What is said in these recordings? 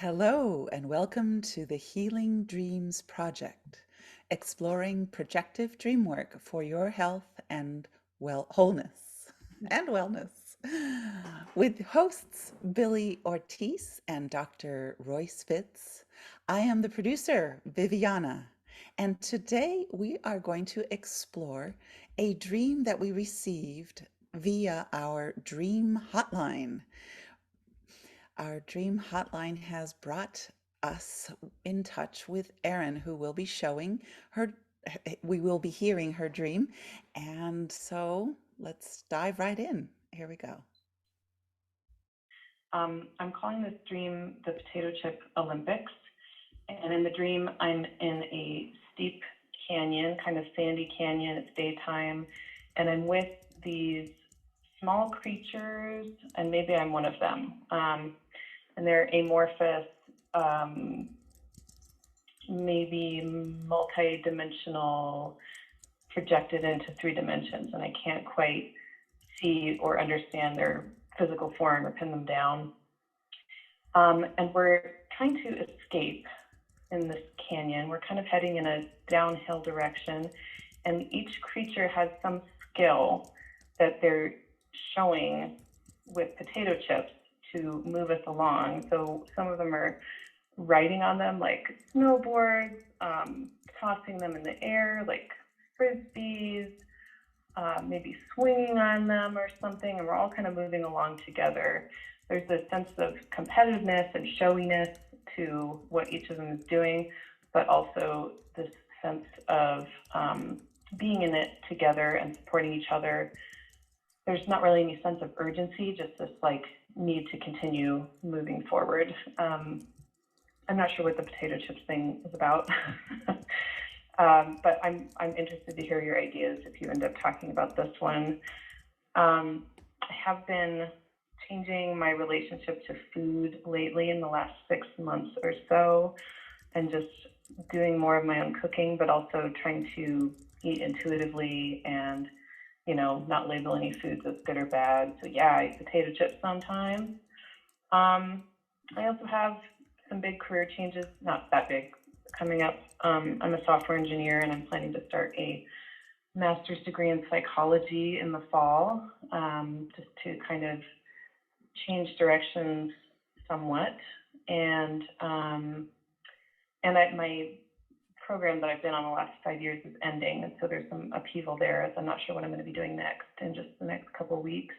Hello, and welcome to the Healing Dreams Project, exploring projective dream work for your health and wholeness and wellness. With hosts Billie Ortiz and Dr. Royce Fitts, I am the producer, Viviana, and today we are going to explore a dream that we received via our dream hotline. Our dream hotline has brought us in touch with Erin, who will be showing her, we will be hearing her dream. And so let's dive right in. Here we go. I'm calling this dream the Potato Chip Olympics. And in the dream, I'm in a steep canyon, kind of sandy canyon. It's daytime. And I'm with these small creatures, and maybe I'm one of them. And they're amorphous, maybe multi-dimensional, projected into 3 dimensions. And I can't quite see or understand their physical form or pin them down. And we're trying to escape in this canyon. We're kind of heading in a downhill direction, and each creature has some skill that they're showing with potato chips to move us along. So some of them are riding on them like snowboards, tossing them in the air like frisbees, maybe swinging on them or something, and we're all kind of moving along together. There's a sense of competitiveness and showiness to what each of them is doing, but also this sense of being in it together and supporting each other. There's not really any sense of urgency, just this like need to continue moving forward. I'm not sure what the potato chips thing is about. But I'm interested to hear your ideas if you end up talking about this one. I have been changing my relationship to food lately in the last 6 months or so, and just doing more of my own cooking, but also trying to eat intuitively and, not label any foods as good or bad. So yeah, I eat potato chips sometimes. I also have some big career changes, not that big, coming up. I'm a software engineer, and I'm planning to start a master's degree in psychology in the fall, just to kind of change directions somewhat. And my program that I've been on the last 5 years is ending, and so there's some upheaval there, as I'm not sure what I'm going to be doing next in just the next couple of weeks.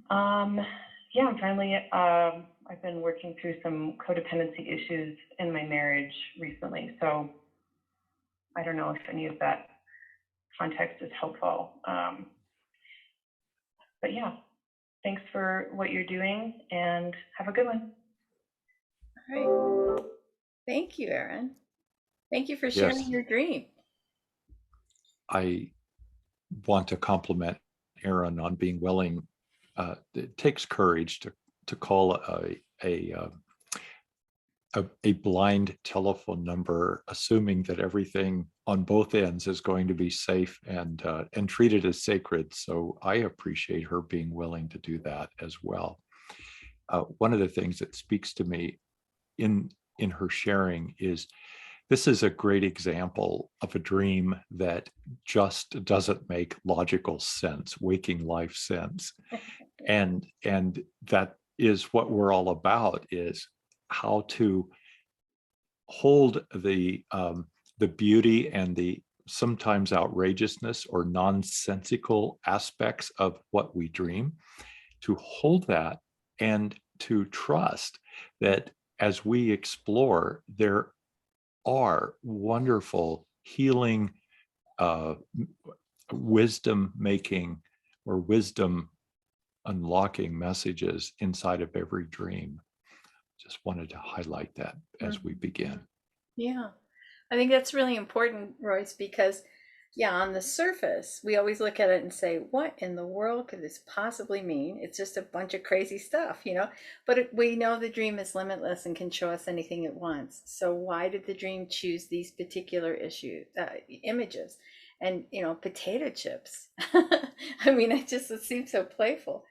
Yeah, and finally, I've been working through some codependency issues in my marriage recently, so I don't know if any of that context is helpful. But yeah, thanks for what you're doing, and have a good one. All right. Thank you, Erin. Thank you for sharing Yes, your dream. I want to compliment Erin on being willing. It takes courage to call a blind telephone number, assuming that everything on both ends is going to be safe and treated as sacred. So I appreciate her being willing to do that as well. One of the things that speaks to me in her sharing is this is a great example of a dream that just doesn't make logical sense, waking life sense. And that is what we're all about, is how to hold the beauty and the sometimes outrageousness or nonsensical aspects of what we dream, to hold that and to trust that as we explore, there are wonderful healing, wisdom making or wisdom unlocking messages inside of every dream. Just wanted to highlight that as we begin. Yeah, I think that's really important, Royce, because yeah, on the surface, we always look at it and say, what in the world could this possibly mean? It's just a bunch of crazy stuff, But we know the dream is limitless and can show us anything it wants. So why did the dream choose these particular images? And, potato chips. I mean, it seems so playful.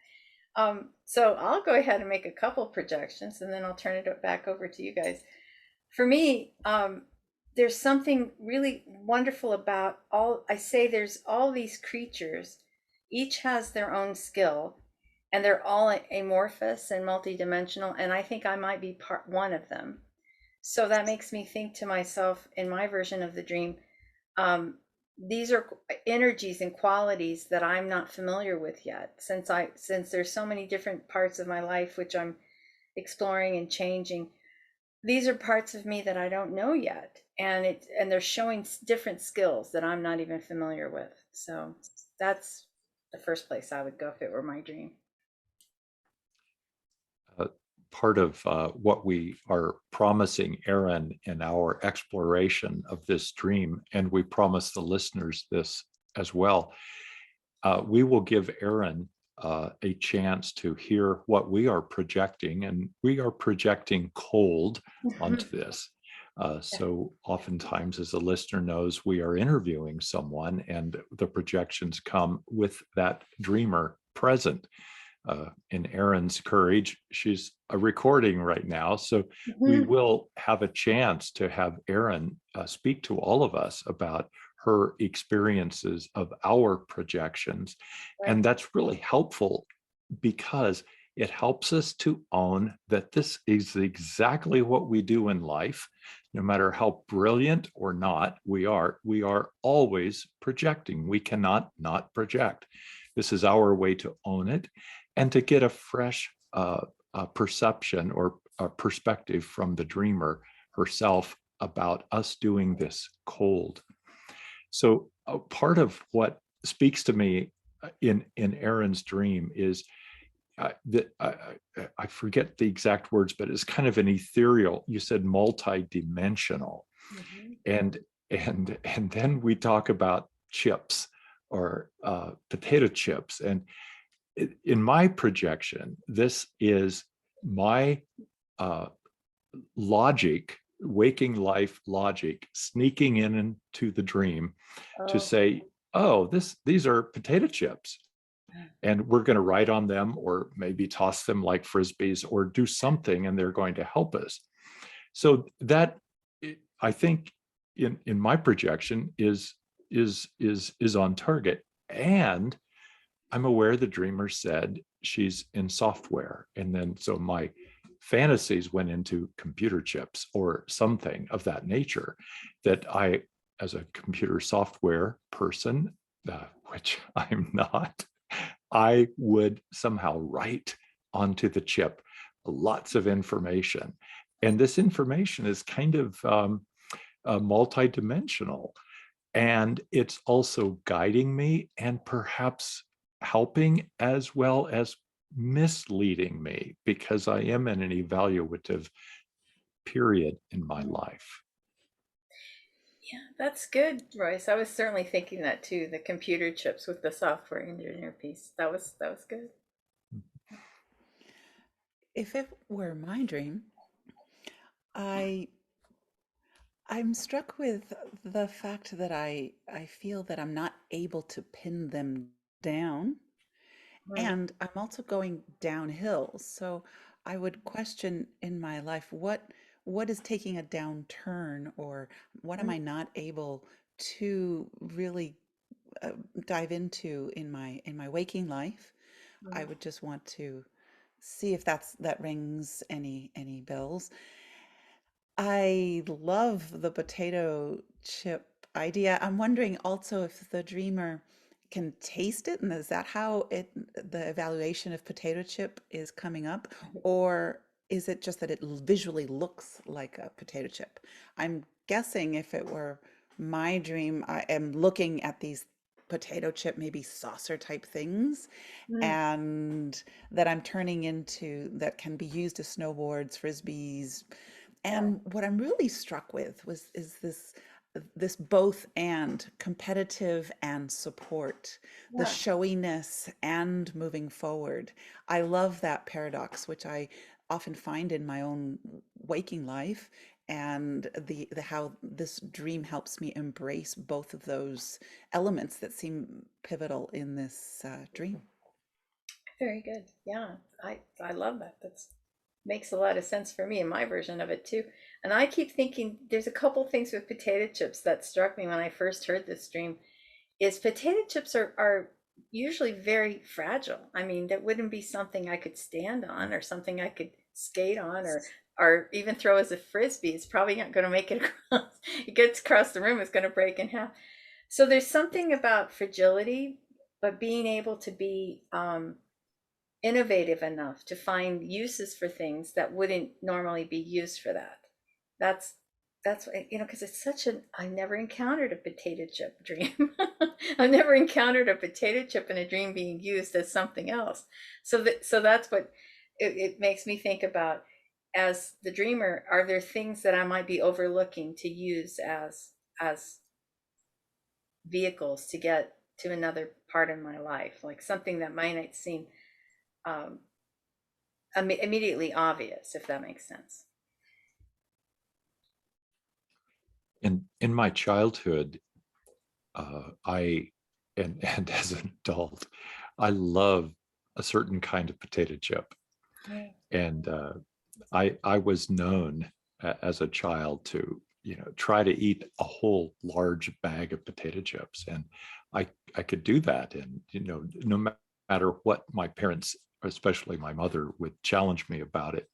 So I'll go ahead and make a couple projections and then I'll turn it back over to you guys. For me, there's something really wonderful about I say there's all these creatures, each has their own skill, and they're all amorphous and multidimensional. And I think I might be one of them. So that makes me think to myself in my version of the dream, um, these are energies and qualities that I'm not familiar with yet, since there's so many different parts of my life which I'm exploring and changing. These are parts of me that I don't know yet, and they're showing different skills that I'm not even familiar with. So that's the first place I would go if it were my dream. Uh, Part of what we are promising Erin in our exploration of this dream, and we promise the listeners this as well, we will give Erin a chance to hear what we are projecting, and we are projecting cold onto this. So oftentimes, as the listener knows, we are interviewing someone and the projections come with that dreamer present. In Erin's courage, she's a recording right now. So we will have a chance to have Erin speak to all of us about her experiences of our projections. Right. And that's really helpful because it helps us to own that this is exactly what we do in life. No matter how brilliant or not we are always projecting. We cannot not project. This is our way to own it and to get a fresh perception or perspective from the dreamer herself about us doing this cold. So part of what speaks to me in Erin's dream is that I forget the exact words, but it's kind of an ethereal. You said multi-dimensional, and then we talk about chips or potato chips, and in my projection, this is my logic, waking life logic, sneaking in into the dream to say, oh, these are potato chips. And we're going to write on them or maybe toss them like frisbees or do something, and they're going to help us. So that, I think, in my projection is on target. And I'm aware the dreamer said she's in software. And then so my fantasies went into computer chips or something of that nature that I, as a computer software person, which I'm not, I would somehow write onto the chip lots of information. And this information is kind of multidimensional. And it's also guiding me and perhaps helping as well as misleading me because I am in an evaluative period in my life. Yeah, that's good, Royce. I was certainly thinking that too. The computer chips with the software engineer piece. That was good. If it were my dream, I I'm struck with the fact that I feel that I'm not able to pin them down, Right. and I'm also going downhill. So I would question in my life what is taking a downturn, or what am I not able to really uh, dive into in my waking life. I would just want to see if that rings any bells. I love the potato chip idea. I'm wondering also if the dreamer can taste it, and is that how the evaluation of potato chip is coming up, or is it just that it visually looks like a potato chip? I'm guessing if it were my dream, I am looking at these potato chip, maybe saucer type things, and that I'm turning into that can be used as snowboards, frisbees, and what I'm really struck with is this both and competitive and support, the Yeah. showiness and moving forward. I love that paradox, which I often find in my own waking life, and the how this dream helps me embrace both of those elements that seem pivotal in this dream. Very good. Yeah, I love that. That's makes a lot of sense for me in my version of it too. And I keep thinking there's a couple things with potato chips that struck me when I first heard this dream. Is potato chips are usually very fragile. I mean, that wouldn't be something I could stand on or something I could skate on or even throw as a frisbee. It's probably not going to make it across. It gets across the room, it's going to break in half. So there's something about fragility, but being able to be innovative enough to find uses for things that wouldn't normally be used for that. That's that's because it's such an I never encountered a potato chip dream. I've never encountered a potato chip in a dream being used as something else. So that's what it makes me think about as the dreamer. Are there things that I might be overlooking to use as vehicles to get to another part of my life, like something that might not seem um, immediately obvious, if that makes sense. In my childhood, I and as an adult, I love a certain kind of potato chip, Yeah. and I was known as a child to try to eat a whole large bag of potato chips, and I could do that, and no matter what my parents, especially my mother, would challenge me about it.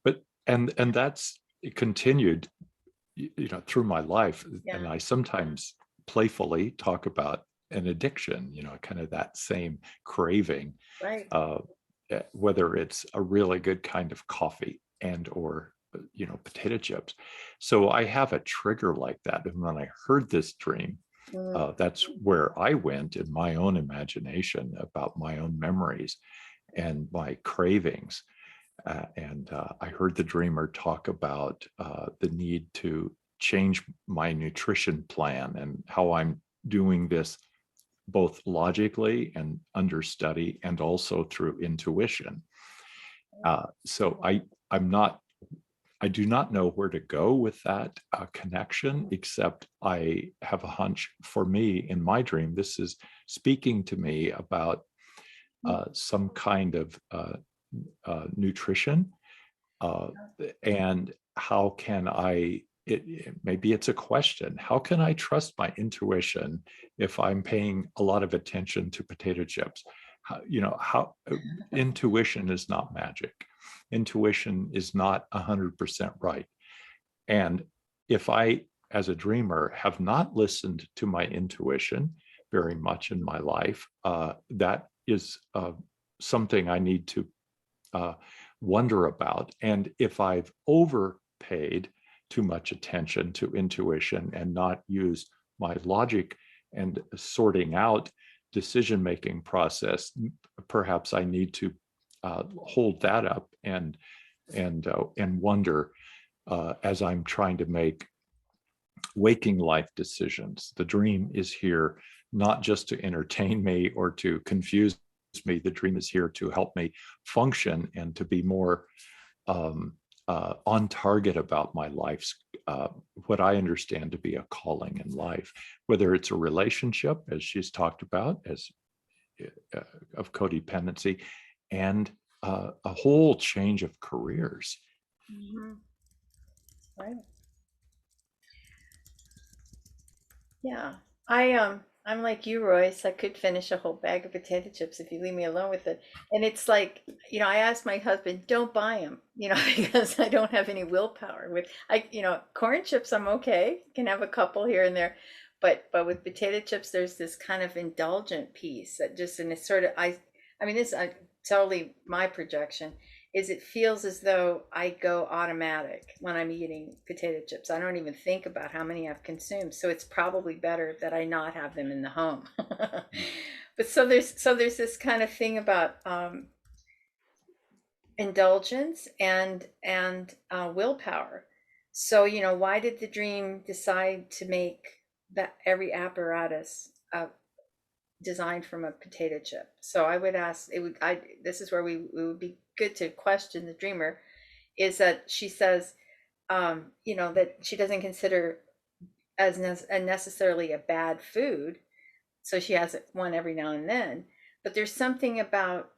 But and that's it continued through my life, and Yeah. I sometimes playfully talk about an addiction, kind of that same craving, Right. uh, whether it's a really good kind of coffee and or potato chips. So I have a trigger like that, and when I heard this dream, Mm. that's where I went in my own imagination about my own memories and my cravings. I heard the dreamer talk about the need to change my nutrition plan and how I'm doing this both logically and under study and also through intuition. So I do not know where to go with that connection, except I have a hunch for me in my dream. This is speaking to me about some kind of nutrition, uh, and how can maybe it's a question, how can I trust my intuition if I'm paying a lot of attention to potato chips? How intuition is not magic. Intuition is not 100% right. And if I, as a dreamer, have not listened to my intuition very much in my life, that is something I need to uh, wonder about. And if I've overpaid too much attention to intuition and not used my logic and sorting out decision making process, perhaps I need to hold that up and wonder as I'm trying to make waking life decisions. The dream is here not just to entertain me or to confuse me. The dream is here to help me function and to be more on target about my life's what I understand to be a calling in life, whether it's a relationship, as she's talked about, as of codependency, and a whole change of careers. Mm-hmm. Right. Yeah. I'm like you, Royce. I could finish a whole bag of potato chips if you leave me alone with it. And it's like, I asked my husband, don't buy them, because I don't have any willpower with corn chips. I'm okay. Can have a couple here and there. But with potato chips, there's this kind of indulgent piece that just, and it's sort of, I mean, this is totally my projection, is it feels as though I go automatic when I'm eating potato chips. I don't even think about how many I've consumed. So it's probably better that I not have them in the home. But so there's this kind of thing about indulgence and willpower. So why did the dream decide to make that every apparatus designed from a potato chip? So I would ask, this is where it would be good to question the dreamer, is that she says, that she doesn't consider as necessarily a bad food. So she has one every now and then, but there's something about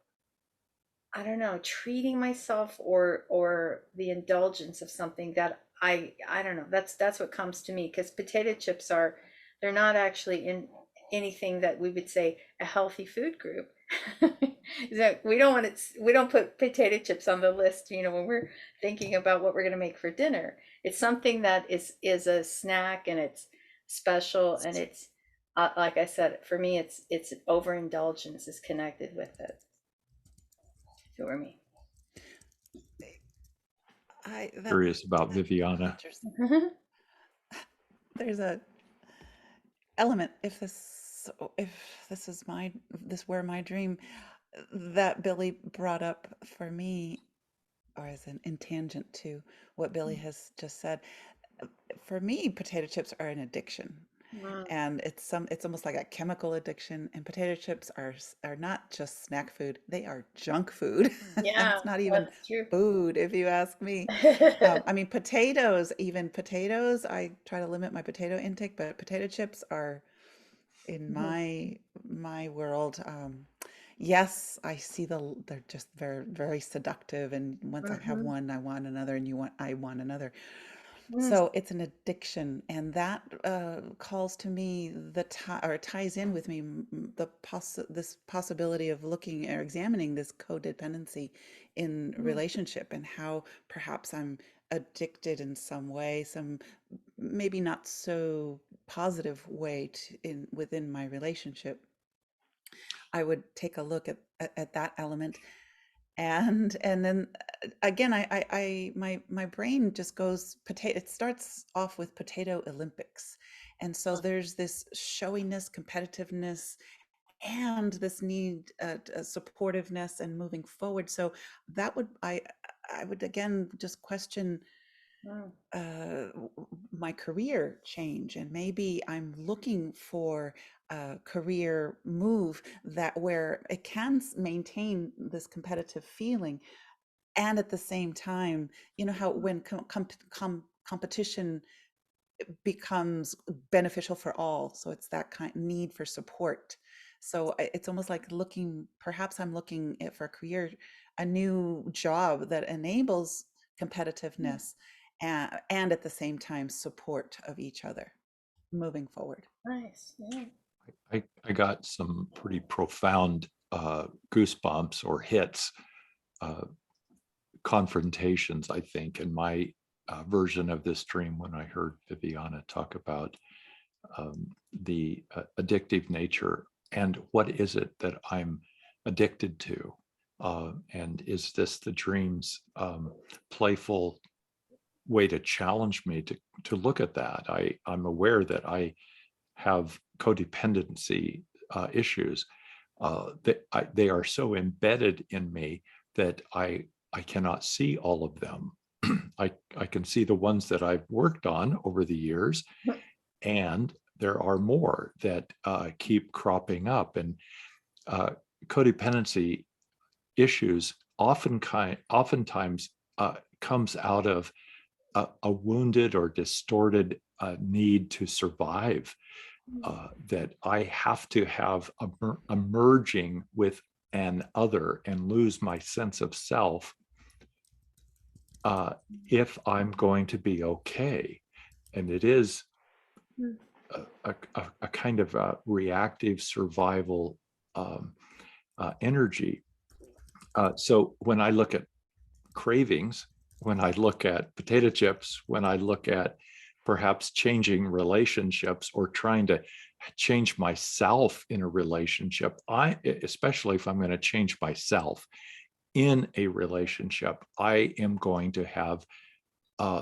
I don't know, treating myself or the indulgence of something that I don't know. That's what comes to me, because potato chips are, they're not actually in anything that we would say a healthy food group. That we don't want it, we don't put potato chips on the list, when we're thinking about what we're going to make for dinner. It's something that is a snack, and it's special, and it's like I said, for me, it's overindulgence is connected with it for me. That's Curious about Viviana. interesting. There's a element, if this is my this were my dream, that Billie brought up for me, or as an in tangent to what Billie has just said. For me, potato chips are an addiction. Mm, And it's almost like a chemical addiction, and potato chips are not just snack food, they are junk food. yeah, It's not even that's true. food, if you ask me. I mean, even potatoes, I try to limit my potato intake, but potato chips are in Mhm, my world. Yes, I see they're just very, very seductive, and once I have mhm, one, I want another, and I want another. mm, So it's an addiction, and that calls to me or ties in with me this possibility of looking or examining this codependency in mm, relationship, and how perhaps I'm addicted in some way, some maybe not so positive way within my relationship. I would take a look at that element, and then again, my brain just goes potato. It starts off with potato Olympics, and so there's this showiness, competitiveness, and this need, supportiveness and moving forward. So that would I would again just question mm, my career change, and maybe I'm looking for a career move that where it can maintain this competitive feeling, and at the same time, how when competition becomes beneficial for all, so it's that kind need for support. So it's almost like perhaps I'm looking for a career, a new job that enables mm. competitiveness, and at the same time support of each other moving forward. Nice. Yeah. I got some pretty profound goosebumps or hits, uh, confrontations, I think, in my version of this dream when I heard Viviana talk about the addictive nature and what is it that I'm addicted to. And is this the dream's playful way to challenge me to look at that? I'm aware that I have codependency issues. They are so embedded in me that I cannot see all of them. I can see the ones that I've worked on over the years, and there are more that keep cropping up. And uh, codependency issues oftentimes comes out of a wounded or distorted need to survive, that I have to have a merging with an other and lose my sense of self if I'm going to be okay. And it is Mm, a kind of a reactive survival energy. So when I look at cravings, when I look at potato chips, when I look at perhaps changing relationships or trying to change myself in a relationship, especially if I'm going to change myself in a relationship, I am going to have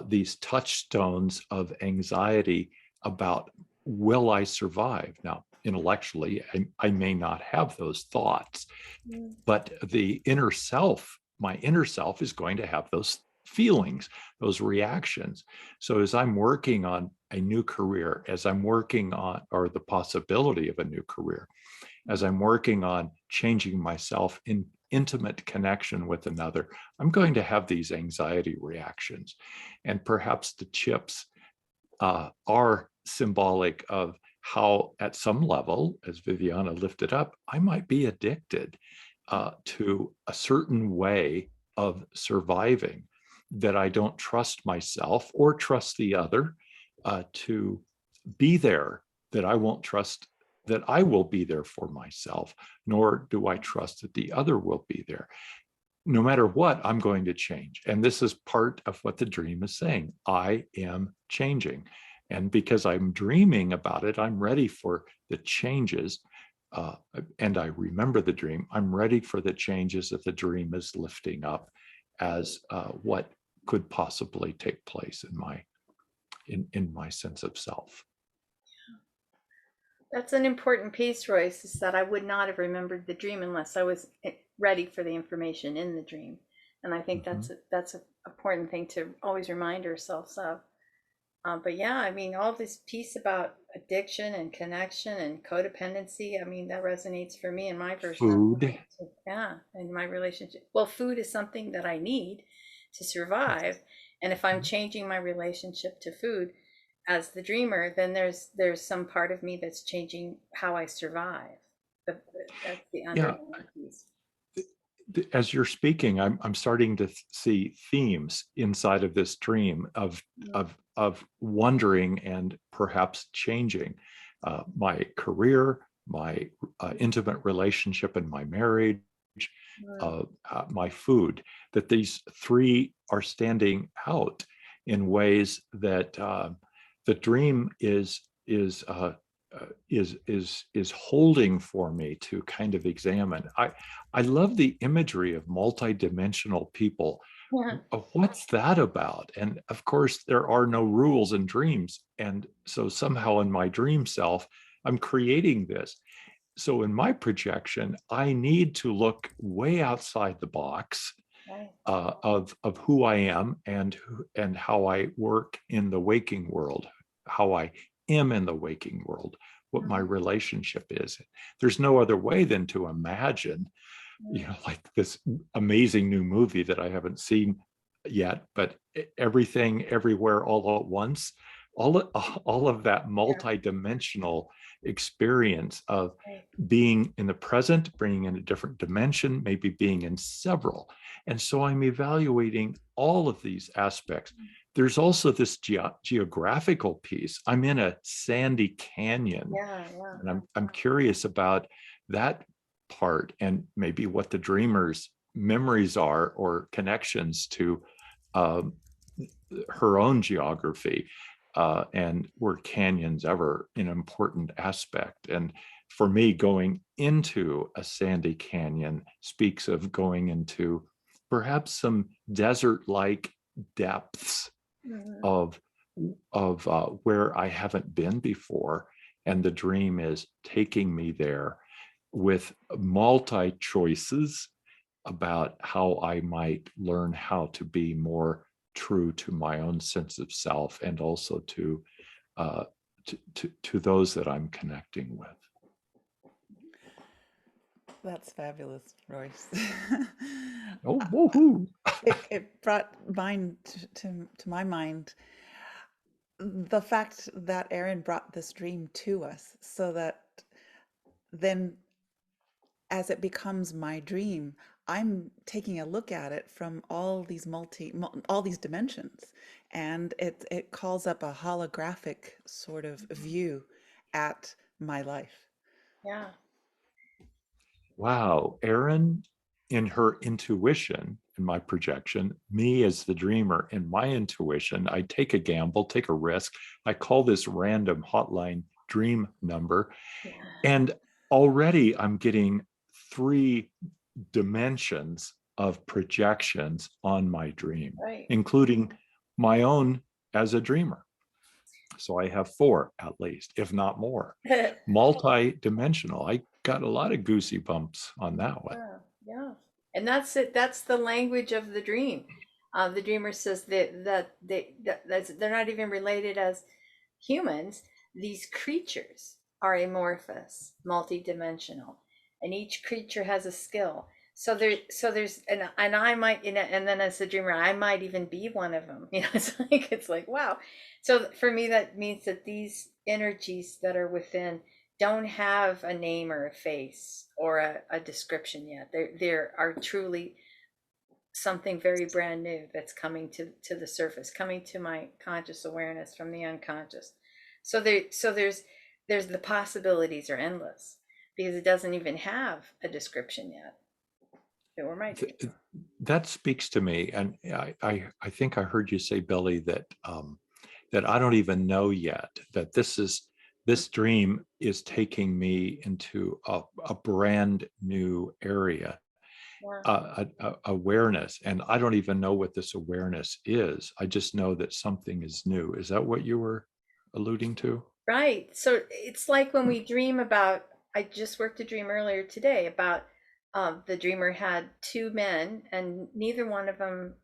these touchstones of anxiety about, will I survive? Now, intellectually, I may not have those thoughts, mm, but my inner self is going to have those feelings, those reactions. So as I'm working on a new career, as I'm working on, or the possibility of a new career, as I'm working on changing myself in intimate connection with another, I'm going to have these anxiety reactions. And perhaps the chips are symbolic of how, at some level, as Viviana lifted up, I might be addicted. to a certain way of surviving, that I don't trust myself or trust the other to be there, that I won't trust that I will be there for myself, nor do I trust that the other will be there. No matter what, I'm going to change. And this is part of what the dream is saying. I am changing. And because I'm dreaming about it, I'm ready for the changes. And I remember the dream. I'm ready for the changes that the dream is lifting up as what could possibly take place in my sense of self. That's an important piece, Royce, is that I would not have remembered the dream unless I was ready for the information in the dream. And I think that's an important thing to always remind ourselves of. But yeah, I mean, all this piece about addiction and connection and codependency, I mean, that resonates for me in my personal Food. yeah, in my relationship. Well, food is something that I need to survive. And if I'm changing my relationship to food as the dreamer, then there's some part of me that's changing how I survive. That's the Yeah. underlying piece. As you're speaking, I'm starting to see themes inside of this dream of wondering and perhaps changing my career, my intimate relationship and my marriage, my food. That these three are standing out in ways that the dream is holding for me to kind of examine. I love the imagery of multidimensional people. Yeah. What's that about? And of course, there are no rules in dreams. And so somehow in my dream self, I'm creating this. So in my projection, I need to look way outside the box of who I am and how I work in the waking world, how I am in the waking world, what my relationship is. There's no other way than to imagine, like this amazing new movie that I haven't seen yet, but everything, everywhere, all at once, all of that multidimensional experience of being in the present, bringing in a different dimension, maybe being in several. And so I'm evaluating all of these aspects. There's also this geographical piece. I'm in a sandy canyon, and I'm curious about that part and maybe what the dreamer's memories are or connections to her own geography. And were canyons ever an important aspect? And for me, going into a sandy canyon speaks of going into perhaps some desert-like depths of where I haven't been before. And the dream is taking me there with multi choices about how I might learn how to be more true to my own sense of self and also to those that I'm connecting with. That's fabulous, Royce. Oh, woohoo! It brought mind to my mind the fact that Erin brought this dream to us, so that then as it becomes my dream, I'm taking a look at it from all these all these dimensions, and it calls up a holographic sort of view at my life. Yeah. Wow, Erin, in her intuition, in my projection, me as the dreamer, in my intuition, I take a gamble, take a risk. I call this random hotline dream number. And already I'm getting 3 dimensions of projections on my dream, including my own as a dreamer. So I have 4 at least, if not more. Multi-dimensional. I got a lot of goosey bumps on that one. Yeah. And that's it. That's the language of the dream. The dreamer says that they're not even related as humans. These creatures are amorphous, multidimensional, and each creature has a skill. So there's and I might, and then as a dreamer, I might even be one of them. It's like wow. So for me, that means that these energies that are within don't have a name or a face or a description yet. There are truly something very brand new that's coming to the surface, coming to my conscious awareness from the unconscious. So there's the possibilities are endless because it doesn't even have a description yet. They were my dreams. That speaks to me, and I think I heard you say, Billie, that that I don't even know yet that this dream is taking me into a brand new area, Yeah. awareness, and I don't even know what this awareness is. I just know that something is new. Is that what you were alluding to? Right. So it's like when we dream about, I just worked a dream earlier today about the dreamer had two men and neither one of them,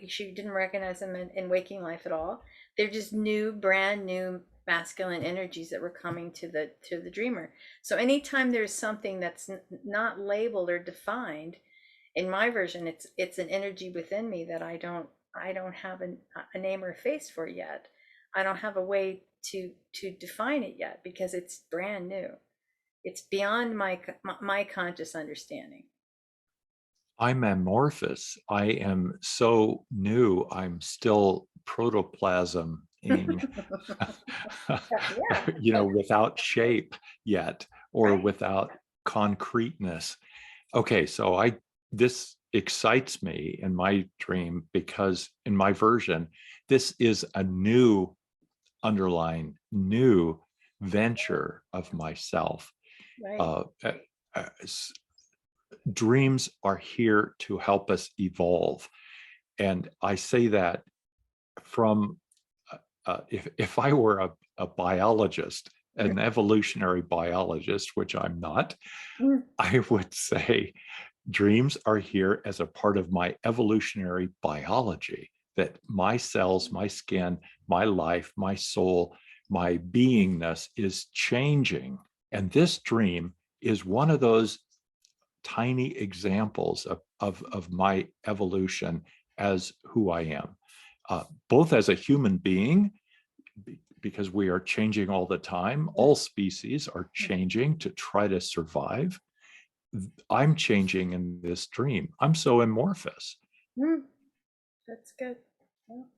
she didn't recognize them in waking life at all. They're just new, brand new masculine energies that were coming to the dreamer. So anytime there's something that's not labeled or defined, in my version, it's an energy within me that I don't have a name or a face for yet. I don't have a way to define it yet because it's brand new. It's beyond my conscious understanding. I'm amorphous. I am so new. I'm still protoplasm ing, Yeah, without shape yet or right. without concreteness. Okay, so this excites me in my dream because in my version, this is a new underlying new venture of myself. Right. Uh, uh, uh, Dreams are here to help us evolve. And I say that from, if I were a biologist, an evolutionary biologist, which I'm not, Mm. I would say dreams are here as a part of my evolutionary biology, that my cells, my skin, my life, my soul, my beingness is changing. And this dream is one of those tiny examples of my evolution as who I am, both as a human being, because we are changing all the time. All species are changing to try to survive. I'm changing in this dream. I'm so amorphous. Mm. That's good. Well,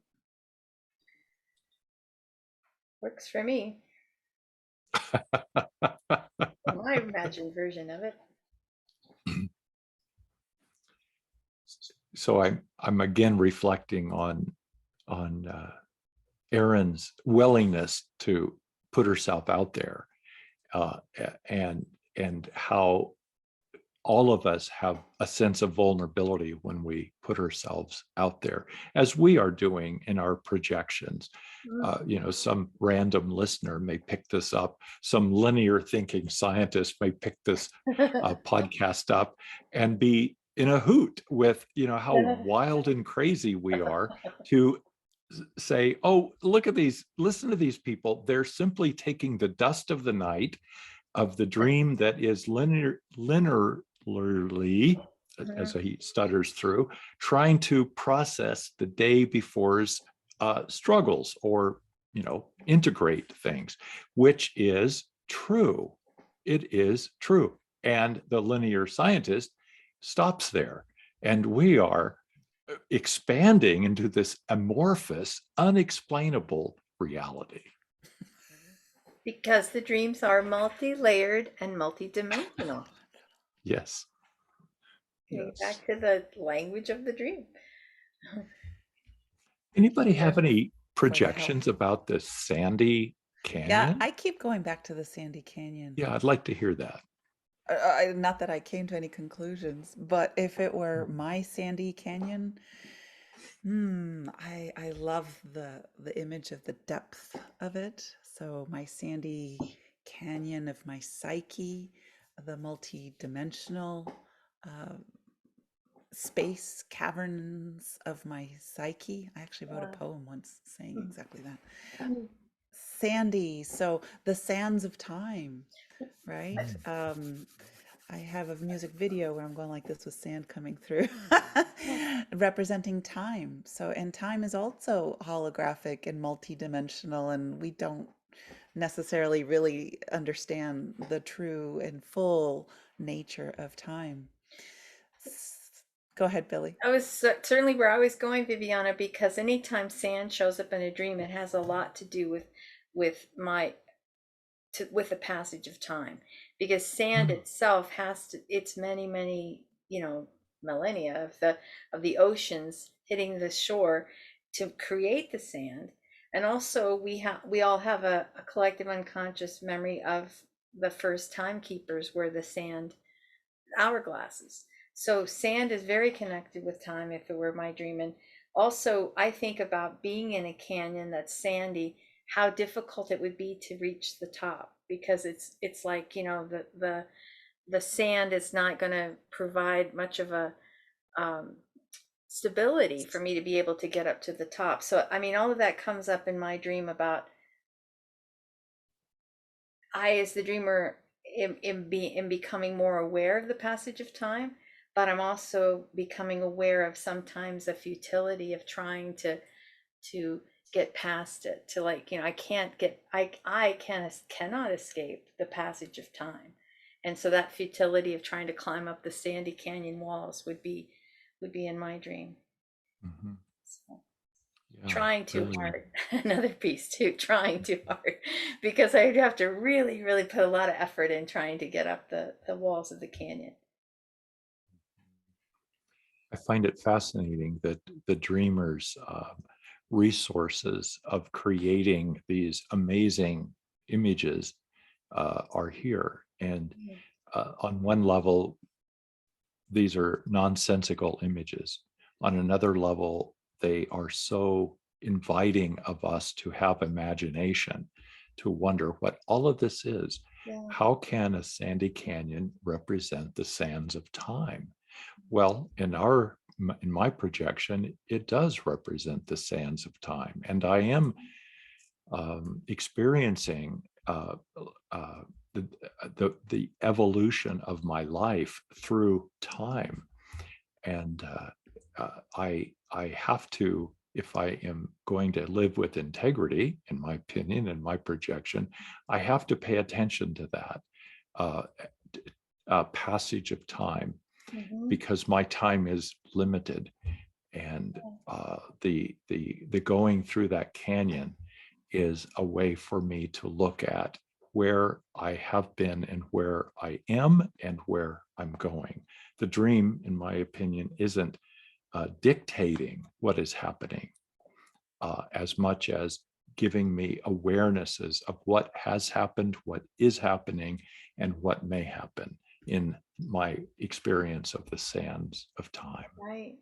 works for me. My imagined version of it. So I'm again reflecting on Erin's willingness to put herself out there, uh, and how all of us have a sense of vulnerability when we put ourselves out there, as we are doing in our projections. Some random listener may pick this up. Some linear thinking scientist may pick this podcast up and be in a hoot with, how wild and crazy we are to say, oh, look at these, listen to these people. They're simply taking the dust of the night of the dream that is linearly, as he stutters through, trying to process the day before's struggles or, integrate things, which is true. It is true. And the linear scientist stops there. And we are expanding into this amorphous, unexplainable reality. Because the dreams are multi-layered and multi-dimensional. Yes. Getting Yes. back to the language of the dream. Anybody have any For the help. projections about the Sandy Yeah, Canyon? I keep going back to the Sandy Canyon. Yeah, I'd like to hear that. Not that I came to any conclusions, but if it were my Sandy Canyon, I love the image of the depth of it. So my Sandy Canyon of my psyche, the multi-dimensional space caverns of my psyche. I actually wrote a poem once saying exactly that. Sandy, so the sands of time, right? I have a music video where I'm going like this with sand coming through, representing time. So, and time is also holographic and multidimensional, and we don't necessarily really understand the true and full nature of time. Go ahead, Billie. I was certainly where I was going, Viviana, because anytime sand shows up in a dream, it has a lot to do with my with the passage of time, because sand itself has to, it's many, millennia of the oceans hitting the shore to create the sand. And also we all have a collective unconscious memory of the first timekeepers were the sand hourglasses. So sand is very connected with time if it were my dream. And also I think about being in a canyon that's sandy, how difficult it would be to reach the top, because it's like, the sand is not going to provide much of a stability for me to be able to get up to the top. So I mean, all of that comes up in my dream about I, as the dreamer, am becoming more aware of the passage of time, but I'm also becoming aware of sometimes the futility of trying to get past it. To, like, I can't get, cannot escape the passage of time, and so that futility of trying to climb up the sandy canyon walls would be in my dream. Mhm. So. Yeah, Trying too brilliant. hard. Another piece too, trying too hard, because I'd have to really put a lot of effort in trying to get up the walls of the canyon. I find it fascinating that the dreamers' resources of creating these amazing images are here. And on one level, these are nonsensical images. On another level, they are so inviting of us to have imagination, to wonder what all of this is. Yeah. How can a sandy canyon represent the sands of time? Well, in my projection, it does represent the sands of time, and I am experiencing the, the evolution of my life through time, and I have to, if I am going to live with integrity, in my opinion and my projection, I have to pay attention to that uh, passage of time, Mm-hmm. because my time is limited, and the going through that canyon is a way for me to look at where I have been and where I am and where I'm going. The dream, in my opinion, isn't dictating what is happening as much as giving me awarenesses of what has happened, what is happening, and what may happen in my experience of the sands of time. Right.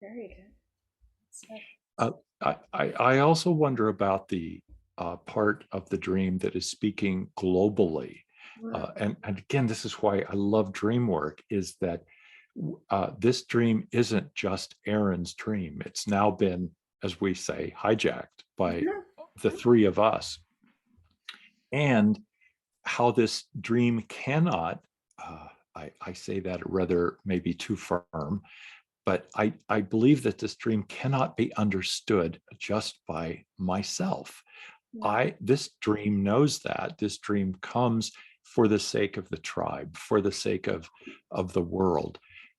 Very good. So, Uh, I also wonder about the part of the dream that is speaking globally. And again, this is why I love dream work, is that this dream isn't just Erin's dream. It's now been, as we say, hijacked by the three of us. And how this dream cannot, I say that rather maybe too firm, but I believe that this dream cannot be understood just by myself. This dream knows that. This dream comes for the sake of the tribe, for the sake of the world.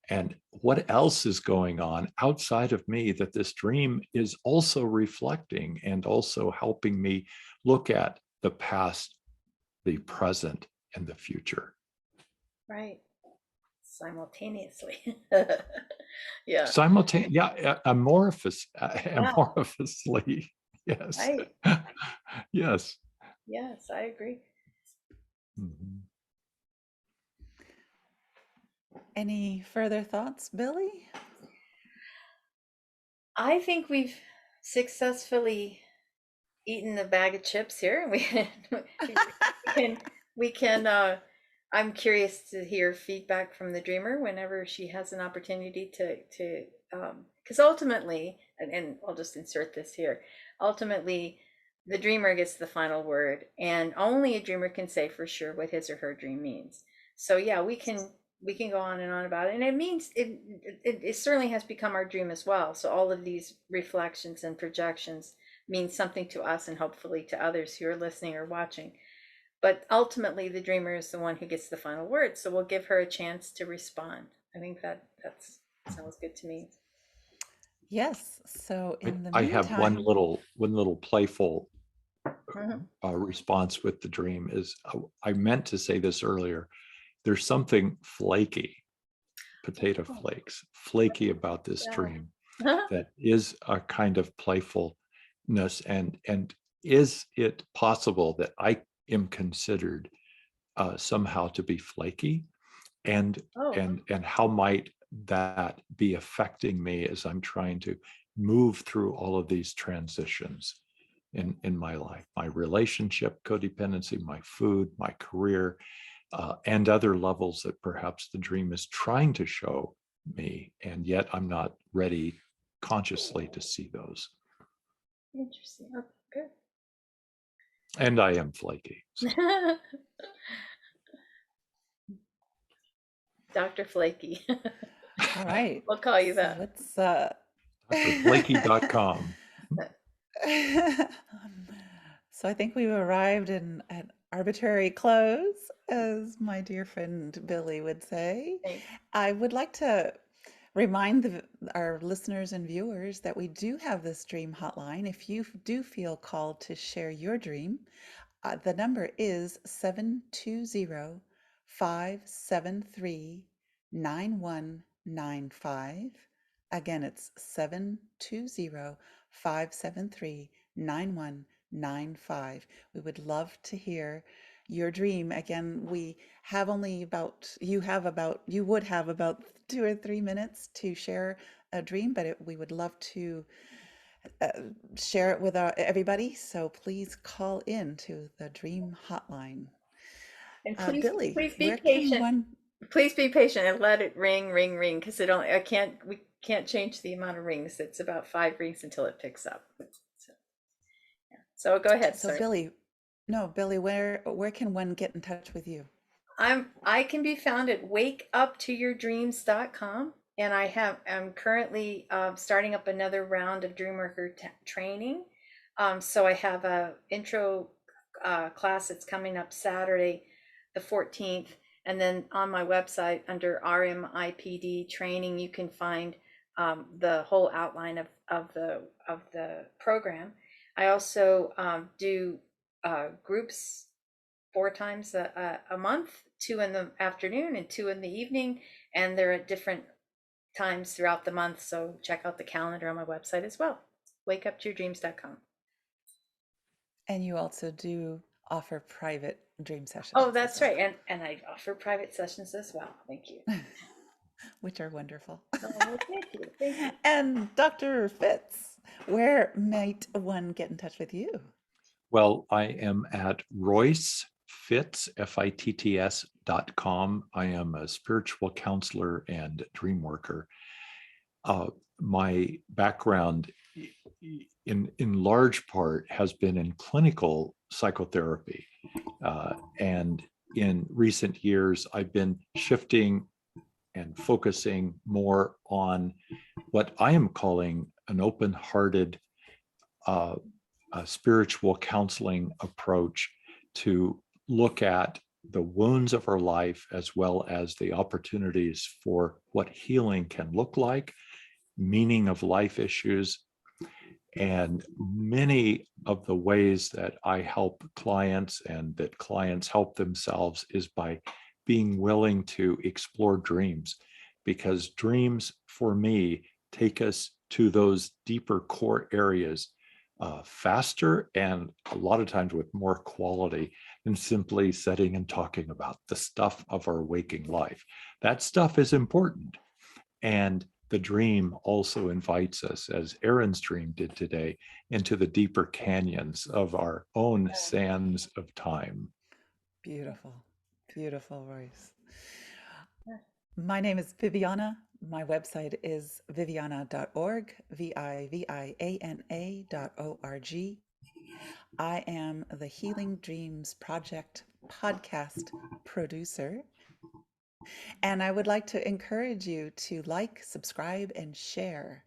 And what else is going on outside of me that this dream is also reflecting and also helping me look at the past, the present, and the future. right. Simultaneously. Yeah. Simultaneously, yeah, Yeah. amorphously. Yes. Right. Yes. Yes, I agree. Mhm. Any further thoughts, Billie? I think we've successfully eaten a bag of chips here. Can we can I'm curious to hear feedback from the dreamer whenever she has an opportunity to because ultimately, and I'll just insert this here, ultimately the dreamer gets the final word, and only a dreamer can say for sure what his or her dream means. So yeah, we can go on and on about it, and it means it certainly has become our dream as well. So all of these reflections and projections means something to us and hopefully to others who are listening or watching. But ultimately, the dreamer is the one who gets the final word. So we'll give her a chance to respond. I think that's sounds good to me. Yes. So in the I have one meantime, little playful Mhm. response with the dream is I meant to say this earlier. There's something flaky, potato flakes, flaky about this dream Yeah. that is a kind of playfulness. And is it possible that I am considered somehow to be flaky? And Oh, and how might that be affecting me as I'm trying to move through all of these transitions in my life, my relationship, codependency, my food, my career, and other levels that perhaps the dream is trying to show me, and yet I'm not ready consciously to see those. interesting. Okay, And I am flaky. So. good. Dr. Flaky. all right. We'll call you So that. let's drflaky.com. so I think we've arrived in an arbitrary close, as my dear friend Billie would say. Thanks. I would like to remind our listeners and viewers that we do have this dream hotline. If you do feel called to share your dream, the number is 720-573-9195. Again, it's 720-573-9195. We would love to hear your dream. Again, you would have about 2 or 3 minutes to share a dream, but we would love to uh, share it with everybody. So please call in to the Dream Hotline. And Billie, please be where can patient. one? Please be patient and let it ring, ring, ring, because we can't change the amount of rings. It's about 5 rings until it picks up. So, yeah. So go ahead. So Sorry. Billie, no, Billie, where can one get in touch with you? I can be found at wakeuptoyourdreams.com, and I'm currently starting up another round of DreamWorker training. So I have a intro class that's coming up Saturday, the 14th, and then on my website under RMIPD training, you can find the whole outline of the program. I also do groups 4 times a month, 2 in the afternoon and 2 in the evening, and they're at different times throughout the month. So check out the calendar on my website as well, wakeuptoyourdreams.com. And you also do offer private dream sessions. Oh, that's right. And I offer private sessions as well. Thank you. Which are wonderful. Oh, thank you. Thank you. And Dr. Fitts, where might one get in touch with you? Well, I am at Royce Fitts, FITTS.com. I am a spiritual counselor and dream worker. My background in large part has been in clinical psychotherapy. And in recent years, I've been shifting and focusing more on what I am calling an open-hearted spiritual counseling approach to look at the wounds of our life as well as the opportunities for what healing can look like, meaning of life issues. And many of the ways that I help clients and that clients help themselves is by being willing to explore dreams, because dreams for me take us to those deeper core areas faster and a lot of times with more quality than simply sitting and talking about the stuff of our waking life. That stuff is important. And the dream also invites us, as Erin's dream did today, into the deeper canyons of our own sands of time. Beautiful, beautiful, Royce. My name is Viviana. My website is viviana.org, viviana.org. I am the Healing Dreams Project podcast producer. And I would like to encourage you to like, subscribe, and share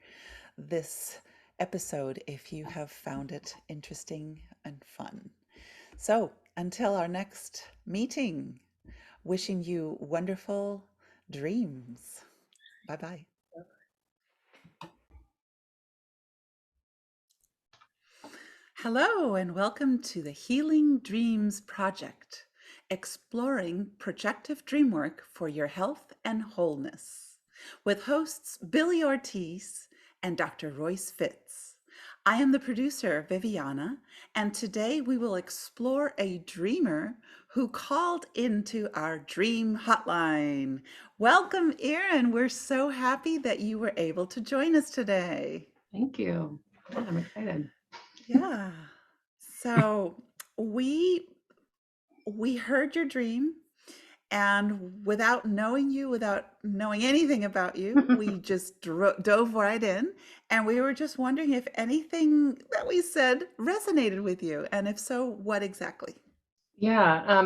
this episode if you have found it interesting and fun. So until our next meeting, wishing you wonderful dreams. Bye-bye. Hello, and welcome to the Healing Dreams Project, exploring projective dream work for your health and wholeness, with hosts Billie Ortiz and Dr. Royce Fitts. I am the producer, Viviana, and today we will explore a dreamer who called into our dream hotline. Welcome, Erin. We're so happy that you were able to join us today. Thank you. Yeah, I'm excited. Yeah. So we heard your dream, and without knowing you, without knowing anything about you, we just dove right in, and we were just wondering if anything that we said resonated with you, and if so, what exactly? Yeah,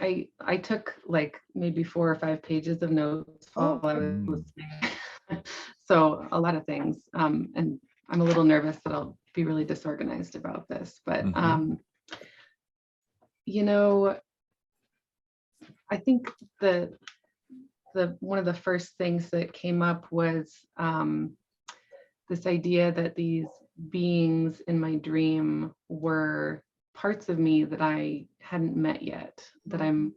I took like maybe 4 or 5 pages of notes while I was listening. So a lot of things. And I'm a little nervous that I'll be really disorganized about this, but you know, I think the one of the first things that came up was this idea that these beings in my dream were parts of me that I hadn't met yet, that I'm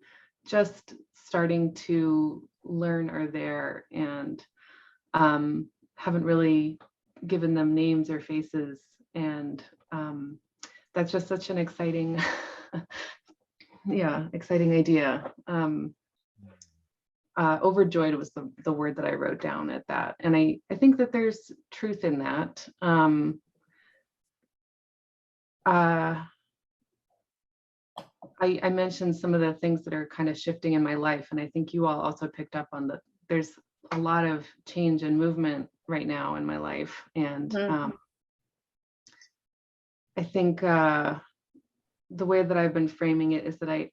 just starting to learn are there, and haven't really given them names or faces. And that's just such an exciting, exciting idea. Overjoyed was the word that I wrote down at that. And I think that there's truth in that. I mentioned some of the things that are kind of shifting in my life, and I think you all also picked up on there's a lot of change and movement right now in my life. And I think the way that I've been framing it is that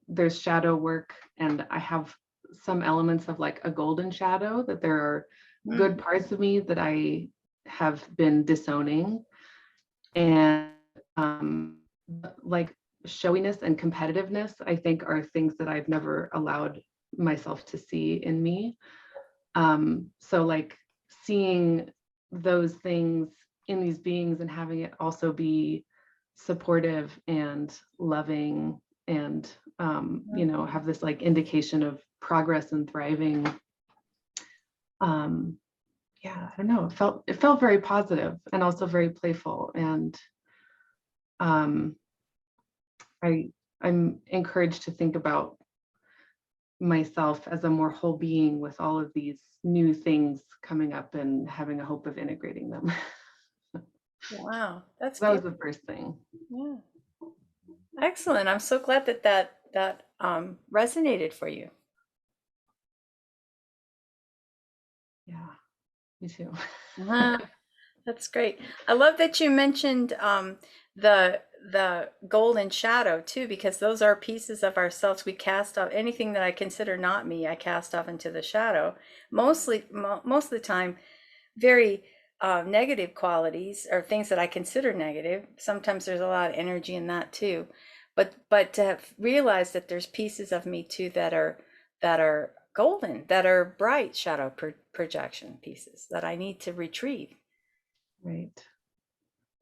there's shadow work, and I have some elements of like a golden shadow, that there are good parts of me that I have been disowning, and like showiness and competitiveness, I think, are things that I've never allowed myself to see in me. So like seeing those things in these beings and having it also be supportive and loving, and have this like indication of progress and thriving. I don't know, it felt very positive and also very playful, and I'm encouraged to think about myself as a more whole being with all of these new things coming up and having a hope of integrating them. Wow, that's that was the first thing. Yeah, excellent. I'm so glad that resonated for you. Yeah, me too. That's great. I love that you mentioned the golden shadow too, because those are pieces of ourselves we cast off. Anything that I consider not me, I cast off into the shadow. Most of the time, very negative qualities or things that I consider negative. Sometimes there's a lot of energy in that too, but to realize that there's pieces of me too that are golden, that are bright shadow projection pieces that I need to retrieve. Right.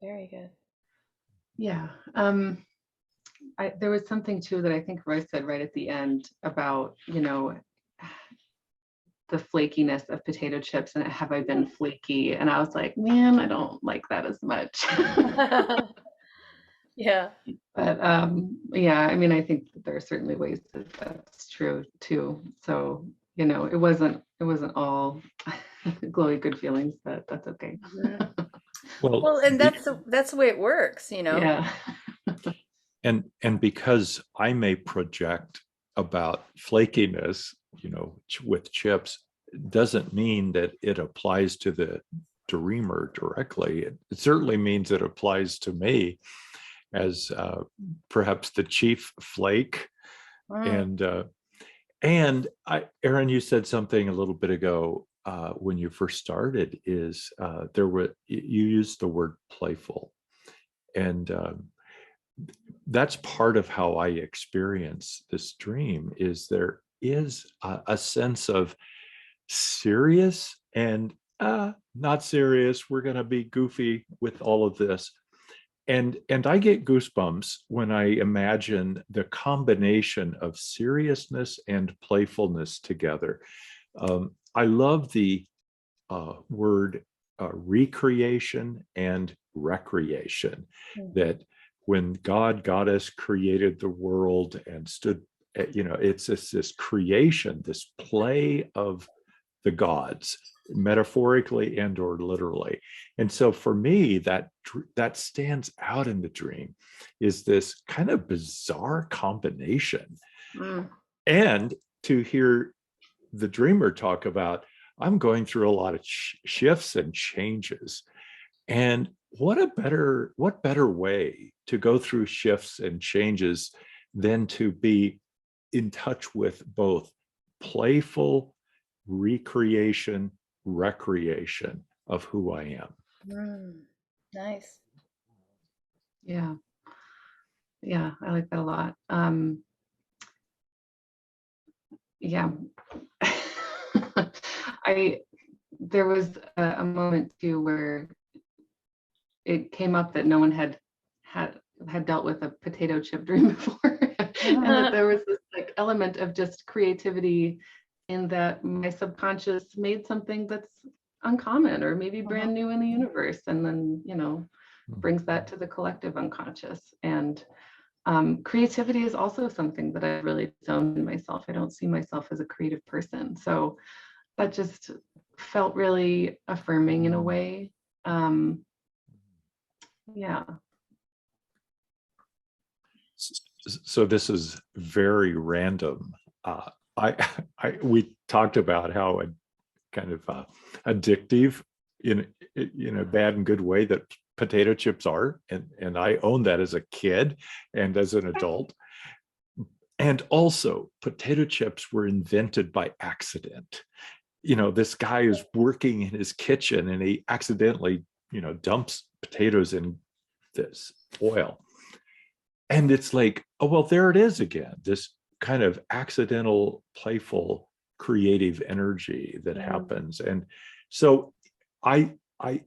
Very good. Yeah. There was something too that I think Royce said right at the end about, the flakiness of potato chips, and have I been flaky? And I was like, man, I don't like that as much. Yeah. But I mean, I think that there are certainly ways that that's true too. So, it wasn't all glowy good feelings, but that's okay. Well, and that's the way it works, Yeah. And because I may project about flakiness, with chips, doesn't mean that it applies to the dreamer directly. It certainly means it applies to me as perhaps the chief flake. And Erin, you said something a little bit ago when you first started is you used the word playful, and that's part of how I experience this dream. Is there is a sense of serious and not serious. We're going to be goofy with all of this. And I get goosebumps when I imagine the combination of seriousness and playfulness together. I love the word recreation and recreation. That when God, Goddess created the world and stood, it's this creation, this play of the gods, metaphorically and or literally. And so for me, that stands out in the dream, is this kind of bizarre combination. And to hear the dreamer talk about, I'm going through a lot of shifts and changes. And what better way to go through shifts and changes than to be in touch with both playful recreation, recreation of who I am. Nice. Yeah. Yeah, I like that a lot. Yeah. There was a moment too where it came up that no one had dealt with a potato chip dream before, and that there was this like element of just creativity in that my subconscious made something that's uncommon or maybe brand new in the universe, and then brings that to the collective unconscious. And creativity is also something that I really zoned in myself. I don't see myself as a creative person, so that just felt really affirming in a way. Yeah. So this is very random. We talked about how kind of addictive in a bad and good way that potato chips are, and I own that as a kid and as an adult. And also, potato chips were invented by accident. This guy is working in his kitchen and he accidentally dumps potatoes in this oil, and it's like, oh well, there it is again, this kind of accidental, playful, creative energy that happens. And so I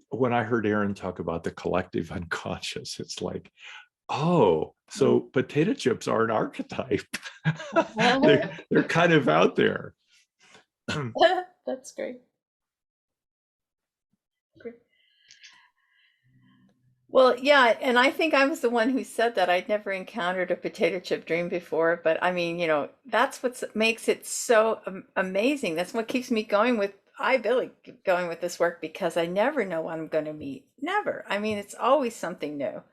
when I heard Erin talk about the collective unconscious, it's like, oh, so potato chips are an archetype. they're kind of out there. That's great. Well, yeah, and I think I was the one who said that. I'd never encountered a potato chip dream before, but I mean, that's what makes it so amazing. That's what keeps me going with Billie, going with this work, because I never know what I'm going to meet. Never. I mean, it's always something new.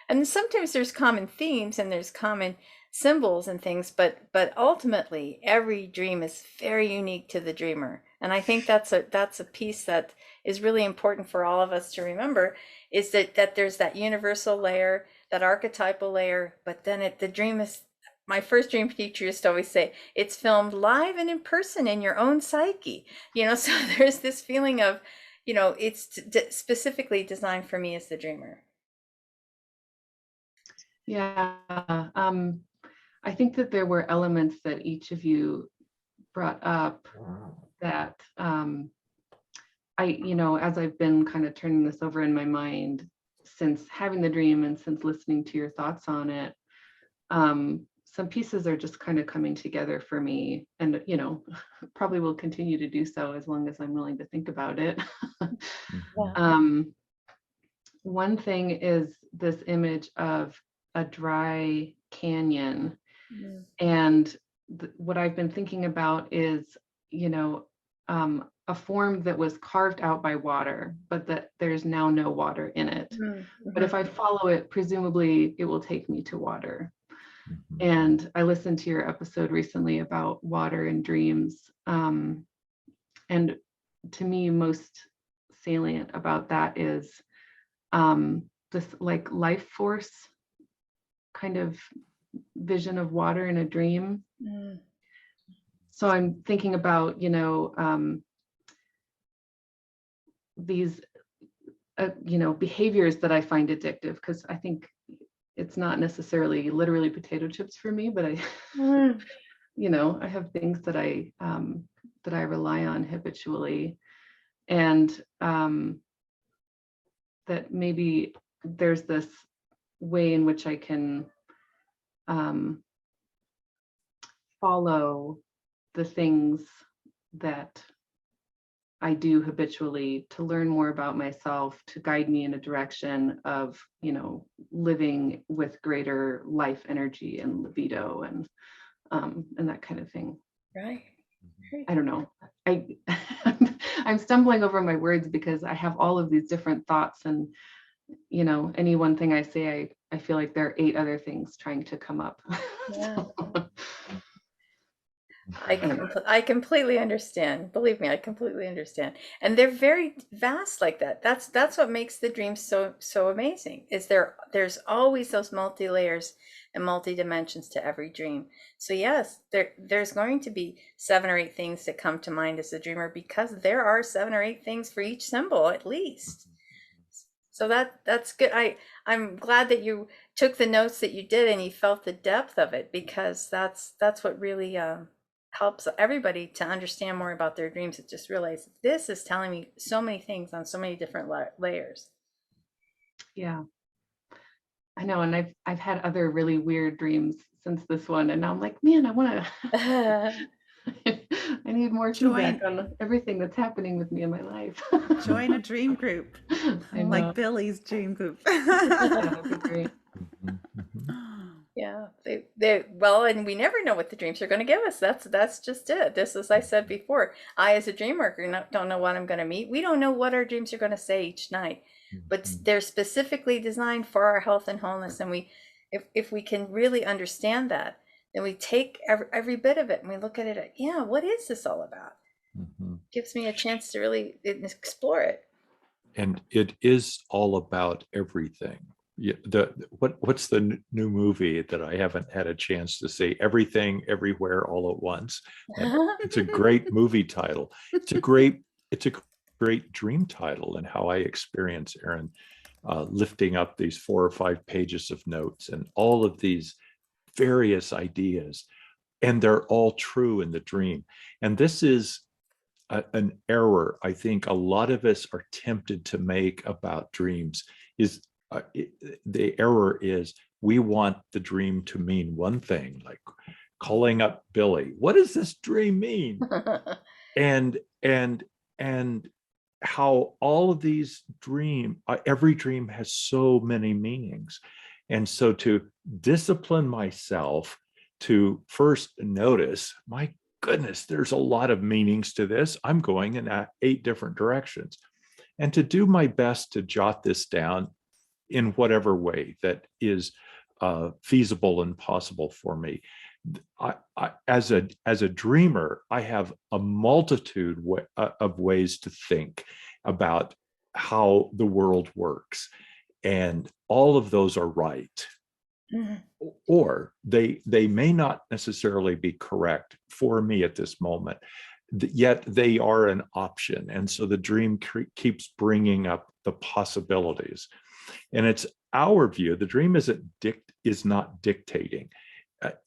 And sometimes there's common themes and there's common symbols and things, but ultimately every dream is very unique to the dreamer. And I think that's a piece that is really important for all of us to remember, is that there's that universal layer, that archetypal layer, but then the dream is, my first dream teacher used to always say, it's filmed live and in person in your own psyche. So there's this feeling of, it's specifically designed for me as the dreamer. Yeah. I think that there were elements that each of you brought up that as I've been kind of turning this over in my mind since having the dream and since listening to your thoughts on it, some pieces are just kind of coming together for me, and probably will continue to do so as long as I'm willing to think about it. One thing is this image of a dry canyon, and what I've been thinking about is a form that was carved out by water, but that there's now no water in it. But if I follow it, presumably it will take me to water. And I listened to your episode recently about water and dreams, and to me, most salient about that is this like life force kind of vision of water in a dream. So I'm thinking about, these behaviors that I find addictive, because I think it's not necessarily literally potato chips for me, but I I have things that I rely on habitually, and that maybe there's this way in which I can follow the things that I do habitually to learn more about myself, to guide me in a direction of, living with greater life energy and libido and that kind of thing. Right. I don't know. I'm stumbling over my words because I have all of these different thoughts, and any one thing I say, I feel like there are 8 other things trying to come up. Yeah. I completely understand. Believe me, I completely understand. And they're very vast like that. That's what makes the dreams so amazing. Is there's always those multi layers and multi dimensions to every dream. So yes, there's going to be 7 or 8 things that come to mind as a dreamer, because there are 7 or 8 things for each symbol at least. So that's good. I'm glad that you took the notes that you did and you felt the depth of it, because that's what really helps everybody to understand more about their dreams. It just realize this is telling me so many things on so many different layers. Yeah, I know. And I've had other really weird dreams since this one, and now I'm like, man, I want to I need more feedback on everything that's happening with me in my life. Join a dream group, like Billie's dream group. That'd be great. Yeah, well, and we never know what the dreams are going to give us. That's just it. This, as I said before, I as a dream worker don't know what I'm going to meet. We don't know what our dreams are going to say each night, but they're specifically designed for our health and wholeness. And if we can really understand that, then we take every bit of it and we look at it. Yeah, what is this all about? Gives me a chance to really explore it. And it is all about everything. Yeah, what's the new movie that I haven't had a chance to see? Everything, Everywhere, All at Once. And it's a great movie title. It's a great dream title, and how I experience Erin lifting up these 4 or 5 pages of notes and all of these various ideas, and they're all true in the dream. And this is an error I think a lot of us are tempted to make about dreams. Is the error is we want the dream to mean one thing, like calling up Billie. What does this dream mean? and how all of these every dream has so many meanings. And so to discipline myself to first notice, my goodness, there's a lot of meanings to this. I'm going in 8 different directions. And to do my best to jot this down in whatever way that is feasible and possible for me. As a dreamer, I have a multitude of ways to think about how the world works, and all of those are right. Or they may not necessarily be correct for me at this moment, yet they are an option. And so the dream keeps bringing up the possibilities. And it's our view, the dream is not dictating.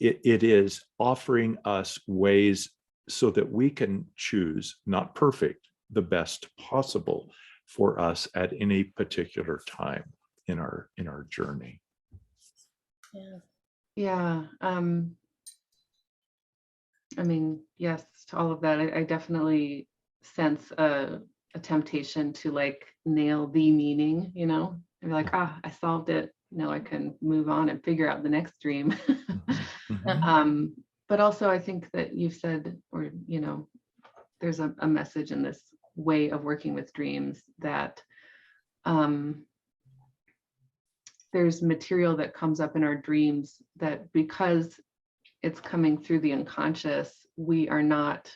It is offering us ways so that we can choose, not perfect, the best possible for us at any particular time in our journey. Yeah. I mean, yes, to all of that. I definitely sense a temptation to like nail the meaning, and be like, I solved it. Now I can move on and figure out the next dream. But also I think that you've said, or, there's a message in this way of working with dreams that there's material that comes up in our dreams that, because it's coming through the unconscious, we are not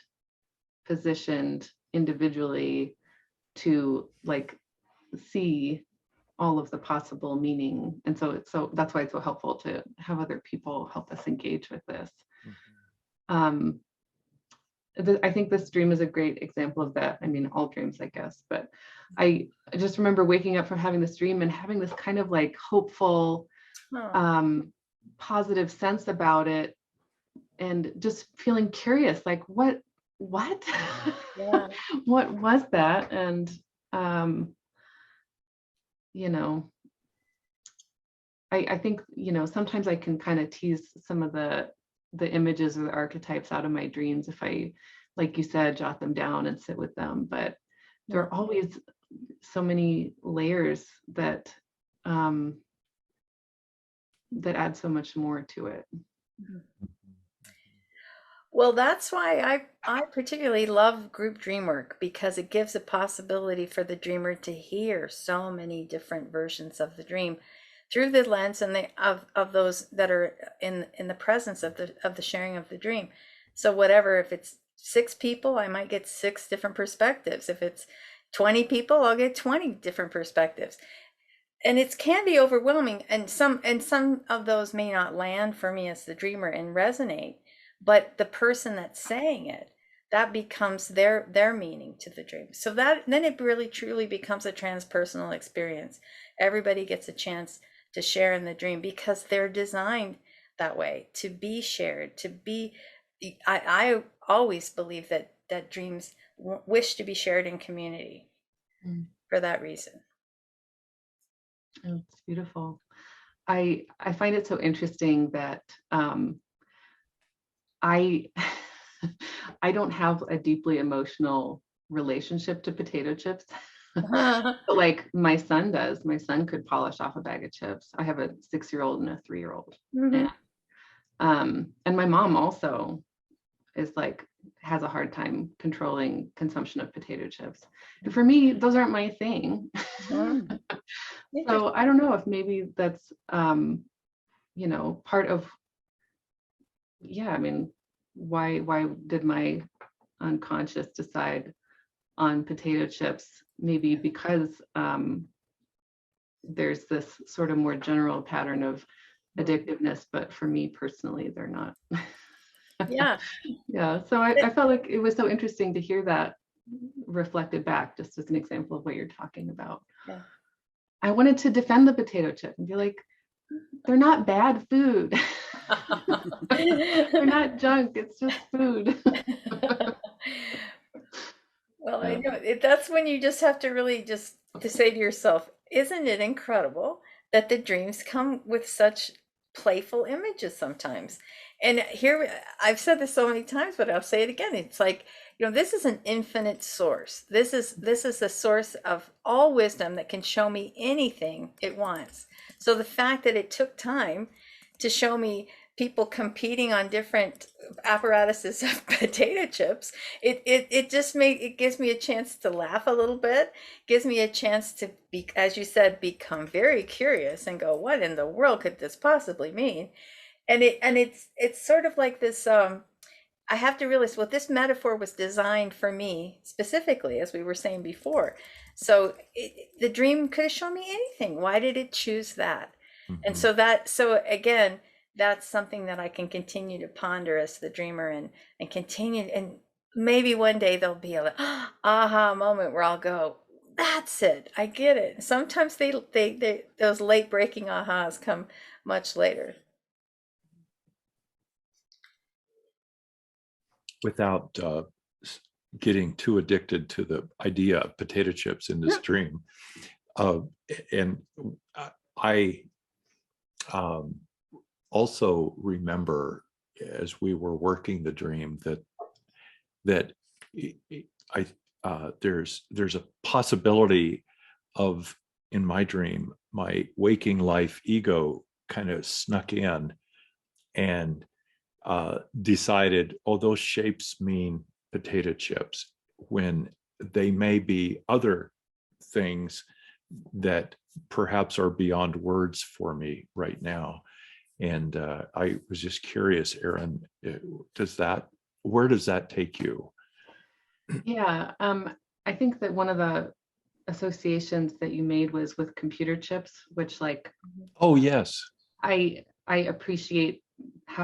positioned individually to like see all of the possible meaning. And so that's why it's so helpful to have other people help us engage with this. I think this dream is a great example of that. I mean, all dreams, I guess, but I just remember waking up from having this dream and having this kind of like hopeful, Oh, positive sense about it, and just feeling curious, like what yeah. what was that? And you know, I think, sometimes I can kind of tease some of the images or the archetypes out of my dreams if I, like you said, jot them down and sit with them. But there Yeah. are always so many layers that that add so much more to it. Well, that's why I particularly love group dream work, because it gives a possibility for the dreamer to hear so many different versions of the dream through the lens and of those that are in the presence of the sharing of the dream. So whatever, if it's 6 people, I might get 6 different perspectives. If it's 20 people, I'll get 20 different perspectives. And it can be overwhelming, and some of those may not land for me as the dreamer and resonate, but the person that's saying it, that becomes their meaning to the dream. So that then it really truly becomes a transpersonal experience. Everybody gets a chance to share in the dream because they're designed that way, to be shared, to be. I always believe that dreams wish to be shared in community for that reason. Oh, it's beautiful. I find it so interesting that I I don't have a deeply emotional relationship to potato chips. But like my son does. My son could polish off a bag of chips. I have a 6-year-old and a 3-year-old. Mhm. And my mom also is like, has a hard time controlling consumption of potato chips. And for me, those aren't my thing. Mm. So I don't know if maybe that's part of, yeah, I mean, why did my unconscious decide on potato chips? Maybe because there's this sort of more general pattern of addictiveness, but for me personally, they're not. Yeah. Yeah, so I felt like it was so interesting to hear that reflected back, just as an example of what you're talking about. Yeah. I wanted to defend the potato chip and be like, they're not bad food. They're not junk, it's just food. Well, I know that's when you just have to really just to say to yourself, isn't it incredible that the dreams come with such playful images sometimes? And here, I've said this so many times, but I'll say it again. It's like, this is an infinite source. This is a source of all wisdom that can show me anything it wants. So the fact that it took time to show me people competing on different apparatuses of potato chips, it gives me a chance to laugh a little bit, gives me a chance to be, as you said, become very curious and go, what in the world could this possibly mean? And it's sort of like this, I have to realize what this metaphor was designed for me specifically, as we were saying before. So the dream could have shown me anything. Why did it choose that? And so again, that's something that I can continue to ponder as the dreamer, and continue, and maybe one day there'll be a aha moment where I'll go, that's it, I get it. Sometimes they those late breaking ahas come much later. Without getting too addicted to the idea of potato chips in this dream. And I also remember, as we were working the dream, that there's a possibility of, in my dream, my waking life ego kind of snuck in and decided, oh, those shapes mean potato chips, when they may be other things that perhaps are beyond words for me right now. And I was just curious, Erin, where does that take you? Yeah, I think that one of the associations that you made was with computer chips, which like, Oh, yes. I appreciate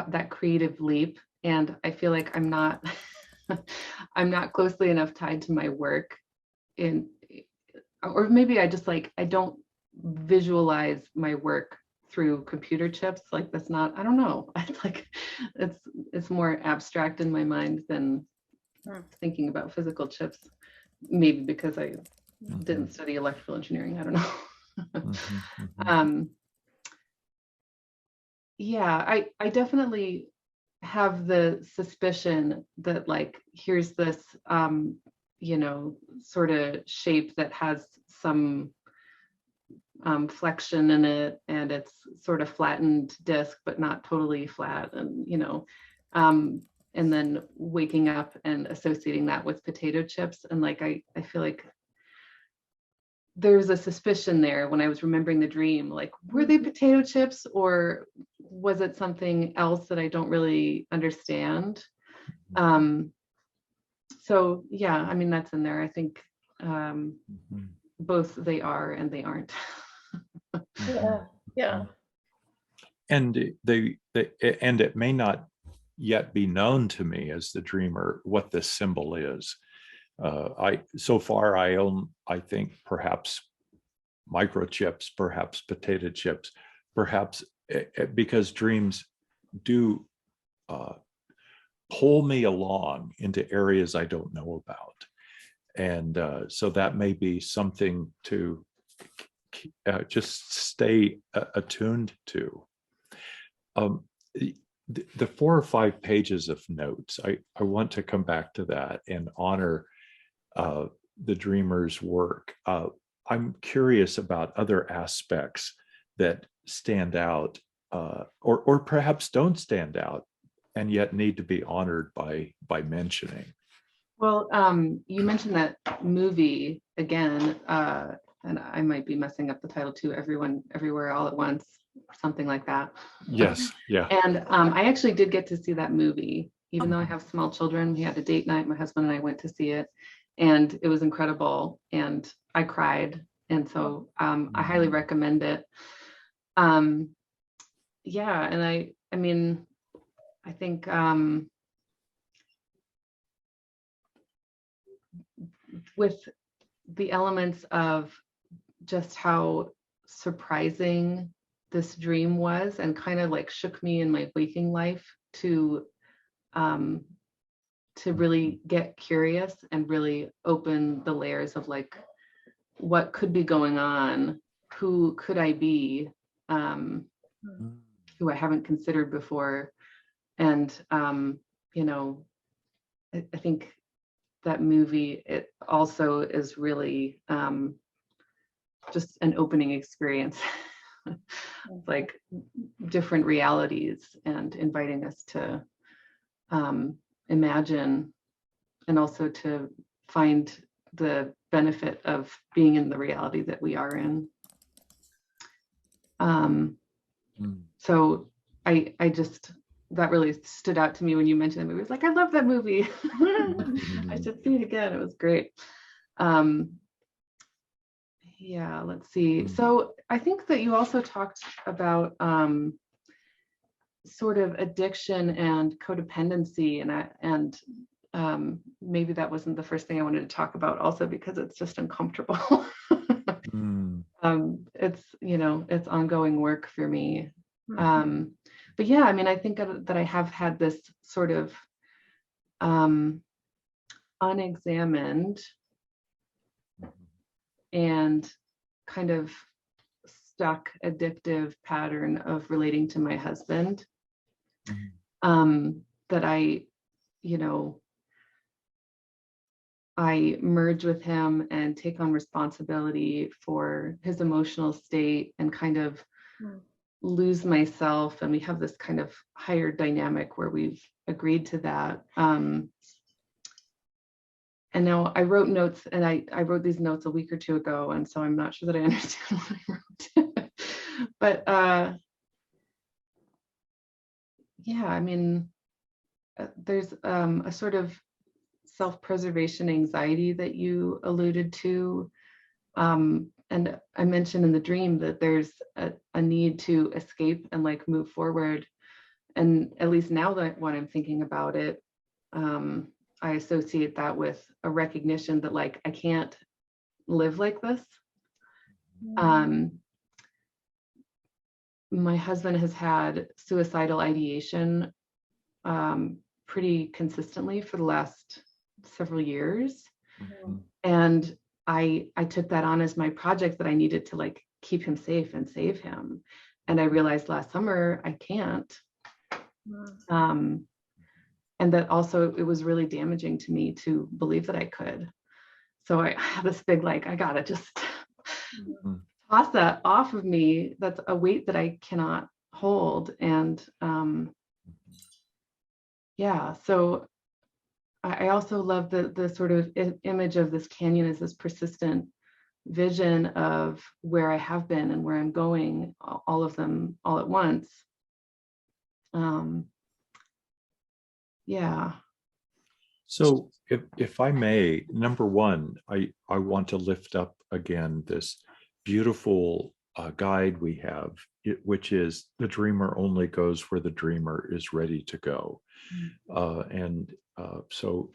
that creative leap, and I feel like I'm not I'm not closely enough tied to my work in, or maybe I just like, I don't visualize my work through computer chips. Like that's not, I don't know. It's like, it's more abstract in my mind than thinking about physical chips. Maybe because I didn't study electrical engineering. I don't know. Yeah, I definitely have the suspicion that like, here's this, you know, sort of shape that has some flexion in it, and it's sort of flattened disc, but not totally flat. And, you know, and then waking up and associating that with potato chips. And like, I feel like there's a suspicion there when I was remembering the dream, like, were they potato chips or was it something else that I don't really understand? So yeah, I mean, that's in there. I think both they are and they aren't. Yeah. And and it may not yet be known to me as the dreamer what this symbol is. So far I think perhaps microchips, perhaps potato chips, perhaps because dreams do pull me along into areas I don't know about. And so that may be something to just stay attuned to. The 4 or 5 pages of notes, I want to come back to that and honor the dreamer's work. I'm curious about other aspects that stand out or perhaps don't stand out and yet need to be honored by mentioning. Well, you mentioned that movie again, and I might be messing up the title too, Everyone, Everywhere, All at Once, something like that. Yes, yeah. And I actually did get to see that movie, even though I have small children. We had a date night, my husband and I went to see it, and it was incredible, and I cried. And so I highly recommend it. Yeah, and I mean, I think with the elements of just how surprising this dream was and kind of like shook me in my waking life to really get curious and really open the layers of like what could be going on, who could I be, who I haven't considered before. And you know, I think that movie, it also is really just an opening experience. Like different realities and inviting us to imagine and also to find the benefit of being in the reality that we are in. So I just, that really stood out to me when you mentioned the movie. It was like, I love that movie. I should see it again. It was great. Yeah, let's see. So I think that you also talked about sort of addiction and codependency, and maybe that wasn't the first thing I wanted to talk about, also because it's just uncomfortable. It's, you know, it's ongoing work for me. But yeah, I mean, I think that I have had this sort of unexamined and kind of stuck addictive pattern of relating to my husband, that I, you know, I merge with him and take on responsibility for his emotional state and kind of lose myself. And we have this kind of higher dynamic where we've agreed to that. And now I wrote notes, and I wrote these notes a week or two ago, and so I'm not sure that I understand what I wrote. But yeah, I mean, there's a sort of self-preservation anxiety that you alluded to. And I mentioned in the dream that there's a need to escape and like move forward. And at least now that when I'm thinking about it, I associate that with a recognition that like, I can't live like this. My husband has had suicidal ideation pretty consistently for the last several years. And I took that on as my project, that I needed to like keep him safe and save him. And I realized last summer I can't. And that also it was really damaging to me to believe that I could. So I had this big, like, I gotta just toss that off of me. That's a weight that I cannot hold. And yeah, so I also love the sort of image of this canyon as this persistent vision of where I have been and where I'm going, all of them all at once. Yeah. So if I may, number one, I want to lift up again this beautiful guide we have, which is the dreamer only goes where the dreamer is ready to go. So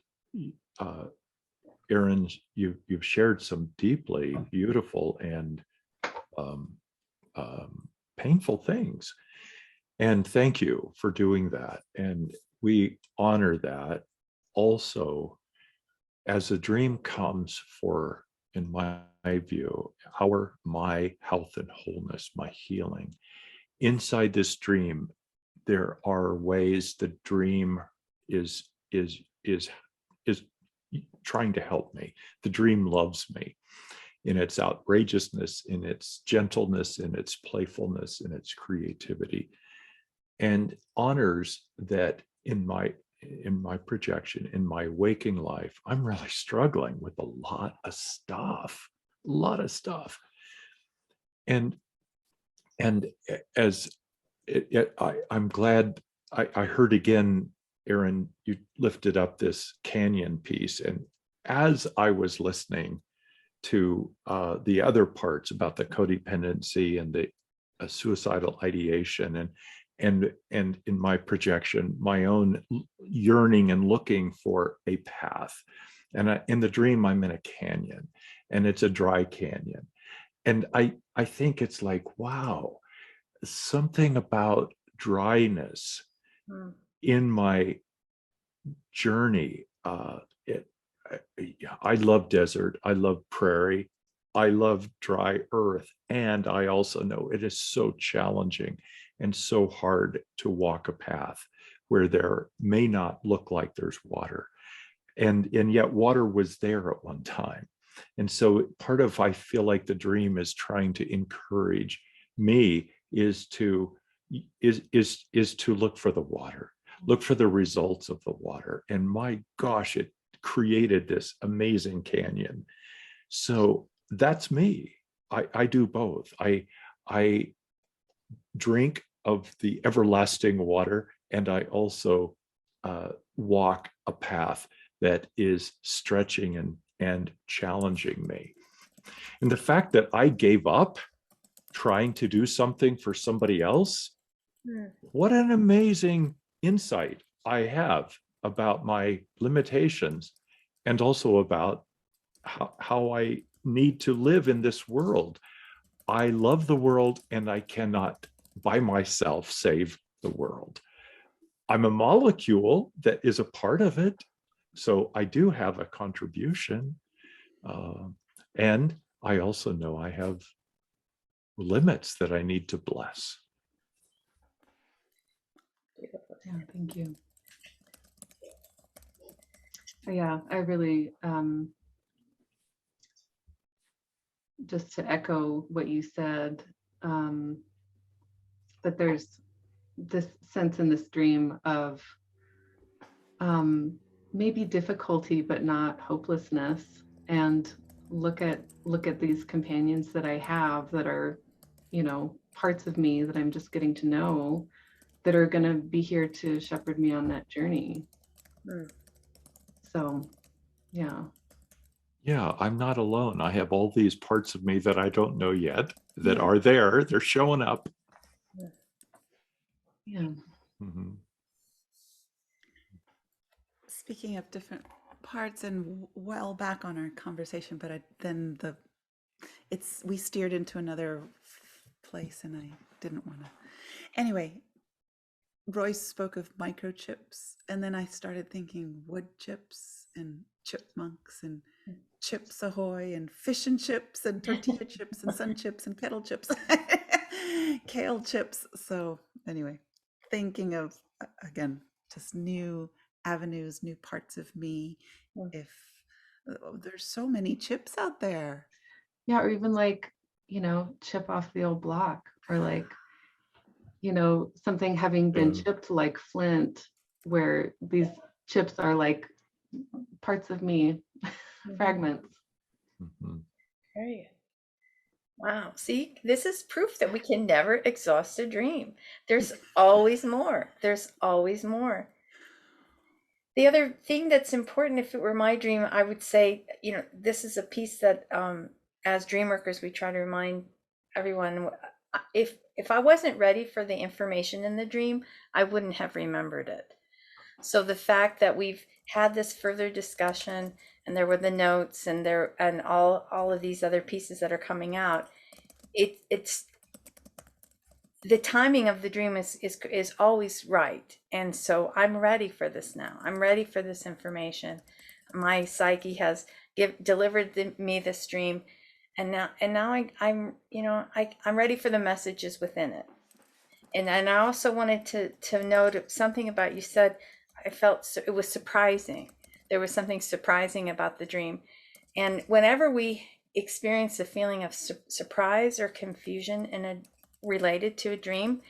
Erin, you've shared some deeply beautiful and painful things. And thank you for doing that. And we honor that. Also, as a dream comes for, in my view, my health and wholeness, my healing, inside this dream, there are ways the dream is trying to help me. The dream loves me in its outrageousness, in its gentleness, in its playfulness, in its creativity, and honors that in my projection, in my waking life, I'm really struggling with a lot of stuff. And as I'm glad I heard again, Erin, you lifted up this canyon piece. And as I was listening to the other parts about the codependency and the suicidal ideation, and in my projection, my own yearning and looking for a path. And in the dream, I'm in a canyon, and it's a dry canyon. And I think it's like, wow, something about dryness in my journey. I love desert. I love prairie. I love dry earth. And I also know it is so challenging and so hard to walk a path where there may not look like there's water. And yet water was there at one time. And so part of, I feel like the dream is trying to encourage me is to look for the water, look for the results of the water. And my gosh, it created this amazing canyon. So that's me. I do both. I drink of the everlasting water, and I also walk a path that is stretching and challenging me. And the fact that I gave up trying to do something for somebody else, what an amazing insight I have about my limitations, and also about how I need to live in this world. I love the world, and I cannot by myself save the world. I'm a molecule that is a part of it, so I do have a contribution. And I also know I have limits that I need to bless. Yeah, thank you. Yeah, I really, just to echo what you said, that there's this sense in this dream of maybe difficulty, but not hopelessness. And look at these companions that I have that are, parts of me that I'm just getting to know, that are going to be here to shepherd me on that journey. So, yeah. Yeah, I'm not alone. I have all these parts of me that I don't know yet that are there. They're showing up. Yeah. Speaking of different parts and well back on our conversation, but then we steered into another place and I didn't want to. Anyway, Royce spoke of microchips, and then I started thinking wood chips and chipmunks and Chips Ahoy and fish and chips and tortilla chips and sun chips and kettle chips, kale chips. So anyway, thinking of again just new avenues, new parts of me. If there's so many chips out there. Yeah, or even like, chip off the old block, or like, something having been chipped like flint, where these chips are like parts of me, fragments. Right. Wow. See, this is proof that we can never exhaust a dream. There's always more. There's always more. The other thing that's important, if it were my dream, I would say, this is a piece that as dream workers, we try to remind everyone, if I wasn't ready for the information in the dream, I wouldn't have remembered it. So the fact that we've had this further discussion, and there were the notes, and all of these other pieces that are coming out, it's the timing of the dream is always right. And so I'm ready for this now. I'm ready for this information. My psyche has delivered me this dream, and now I'm ready for the messages within it. And I also wanted to note something about, you said, I felt it was surprising. There was something surprising about the dream. And whenever we experience a feeling of surprise or confusion related to a dream,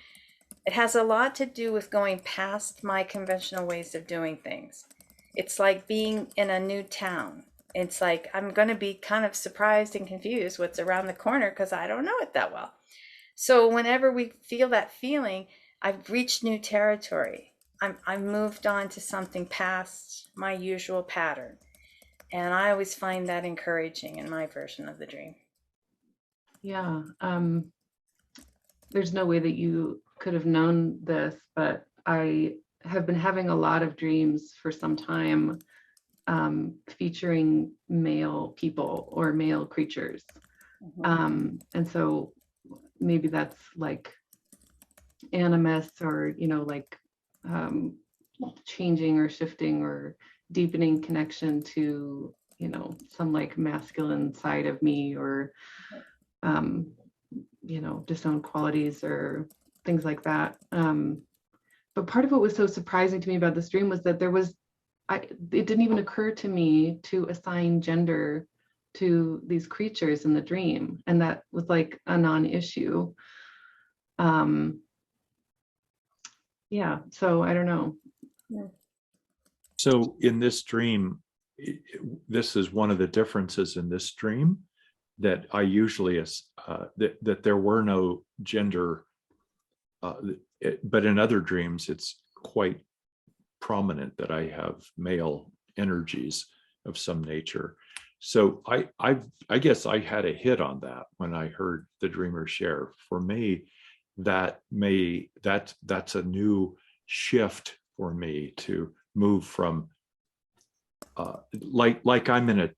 it has a lot to do with going past my conventional ways of doing things. It's like being in a new town. It's like I'm going to be kind of surprised and confused what's around the corner because I don't know it that well. So whenever we feel that feeling, I've reached new territory. I'm moved on to something past my usual pattern. And I always find that encouraging in my version of the dream. Yeah. There's no way that you could have known this, but I have been having a lot of dreams for some time, featuring male people or male creatures. And so maybe that's like animus, or, like changing or shifting or deepening connection to, some like masculine side of me, or, disowned qualities or things like that. But part of what was so surprising to me about this dream was that it didn't even occur to me to assign gender to these creatures in the dream. And that was like a non-issue. Yeah, so I don't know. So in this dream, this is one of the differences in this dream, that I usually that there were no gender, but in other dreams it's quite prominent that I have male energies of some nature. So I guess I had a hit on that when I heard the dreamer share. For me, that's a new shift for me to move from like I'm in a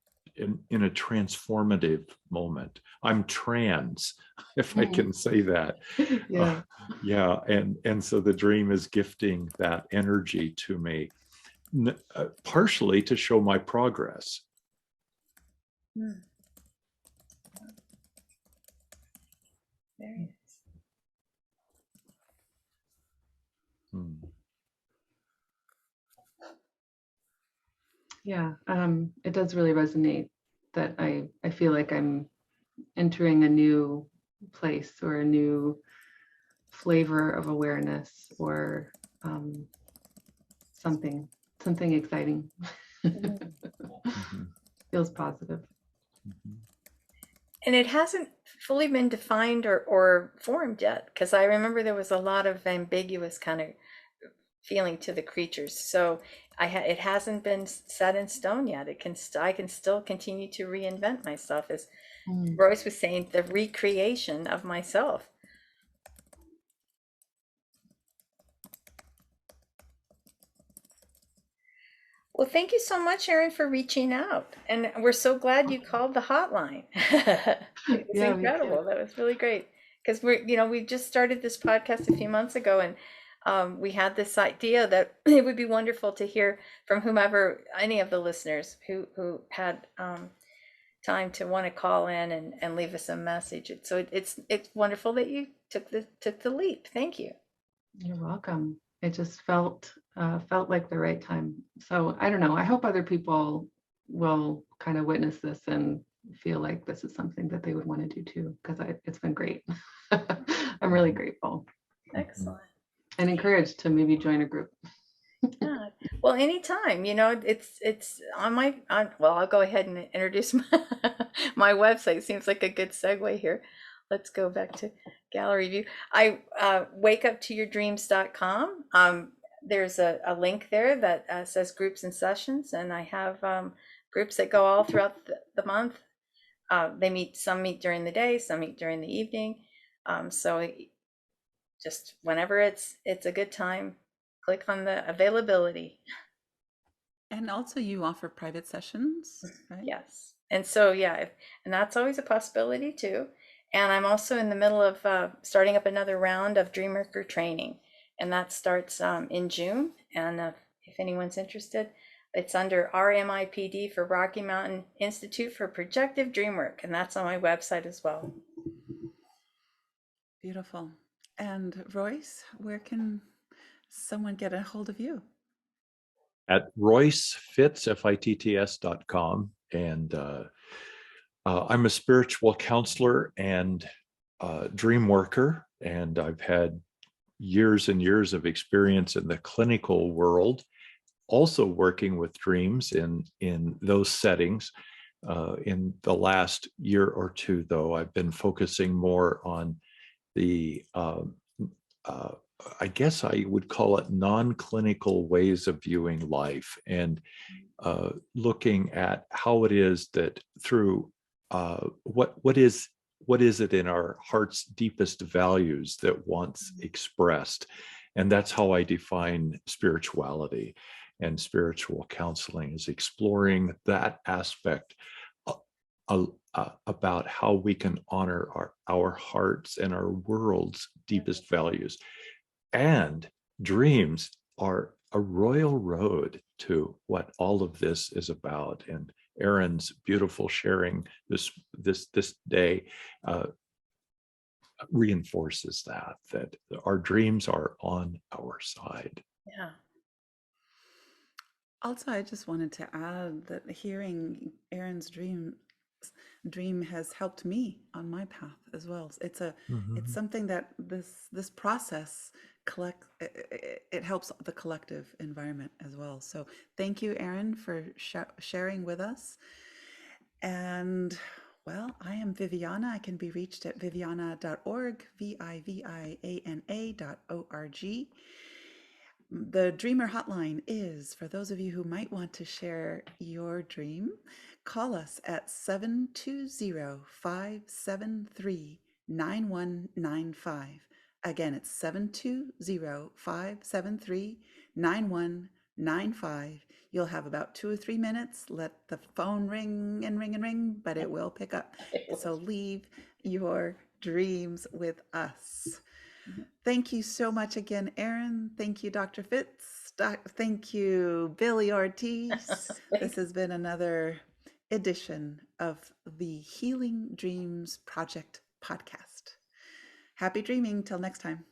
transformative moment. I'm trans, if I can say that. Yeah. Yeah, and so the dream is gifting that energy to me, partially to show my progress. Very nice. Yeah, it does really resonate that I feel like I'm entering a new place, or a new flavor of awareness, or something exciting. Feels positive. And it hasn't fully been defined or formed yet, because I remember there was a lot of ambiguous kind of feeling to the creatures. So it hasn't been set in stone yet. I can still continue to reinvent myself, as Royce was saying, the recreation of myself. Well, thank you so much, Erin, for reaching out. And we're so glad you called the hotline. It's Yeah, me too. incredible. That was really great. Because we just started this podcast a few months ago, and we had this idea that it would be wonderful to hear from whomever, any of the listeners who had time to want to call in and leave us a message. So it's wonderful that you took the leap. Thank you. You're welcome. It just felt like the right time. So I don't know. I hope other people will kind of witness this and feel like this is something that they would want to do too, because it's been great. I'm really grateful Excellent. and encouraged to maybe join a group. Yeah. Well, anytime, it's on well, I'll go ahead and introduce my website. Seems like a good segue here. Let's go back to gallery view. I wakeuptoyourdreams.com. There's a link there that says groups and sessions, and I have groups that go all throughout the month. Some meet during the day, some meet during the evening. So just whenever it's a good time, click on the availability. And also you offer private sessions, right? Yes. And so, yeah, and that's always a possibility too. And I'm also in the middle of starting up another round of Dreamworker training. And that starts in June. And if anyone's interested, it's under RMIPD for Rocky Mountain Institute for Projective Dreamwork. And that's on my website as well. Beautiful. And Royce, where can someone get a hold of you? At Royce Fitts, FITTS.com. And I'm a spiritual counselor and dream worker, and I've had years and years of experience in the clinical world, also working with dreams in those settings. In the last year or two, though, I've been focusing more on the I guess I would call it non-clinical ways of viewing life, and looking at how it is that through what is it in our heart's deepest values that wants expressed. And that's how I define spirituality. And spiritual counseling is exploring that aspect about how we can honor our hearts and our world's deepest values. And dreams are a royal road to what all of this is about. And Erin's beautiful sharing this day reinforces that our dreams are on our side. Yeah. Also, I just wanted to add that hearing Erin's dream has helped me on my path as well. It's something that this process it helps the collective environment as well. So thank you, Erin, for sharing with us. And well, I am Viviana. I can be reached at viviana.org, viviana.org. The Dreamer Hotline is for those of you who might want to share your dream. Call us at 720-573-9195. Again, it's 720-573-9195. You'll have about 2 or 3 minutes. Let the phone ring and ring and ring, but it will pick up. So leave your dreams with us. Thank you so much again, Erin. Thank you, Dr. Fitts. Thank you, Billie Ortiz. This has been another edition of the Healing Dreams Project podcast. Happy dreaming till next time.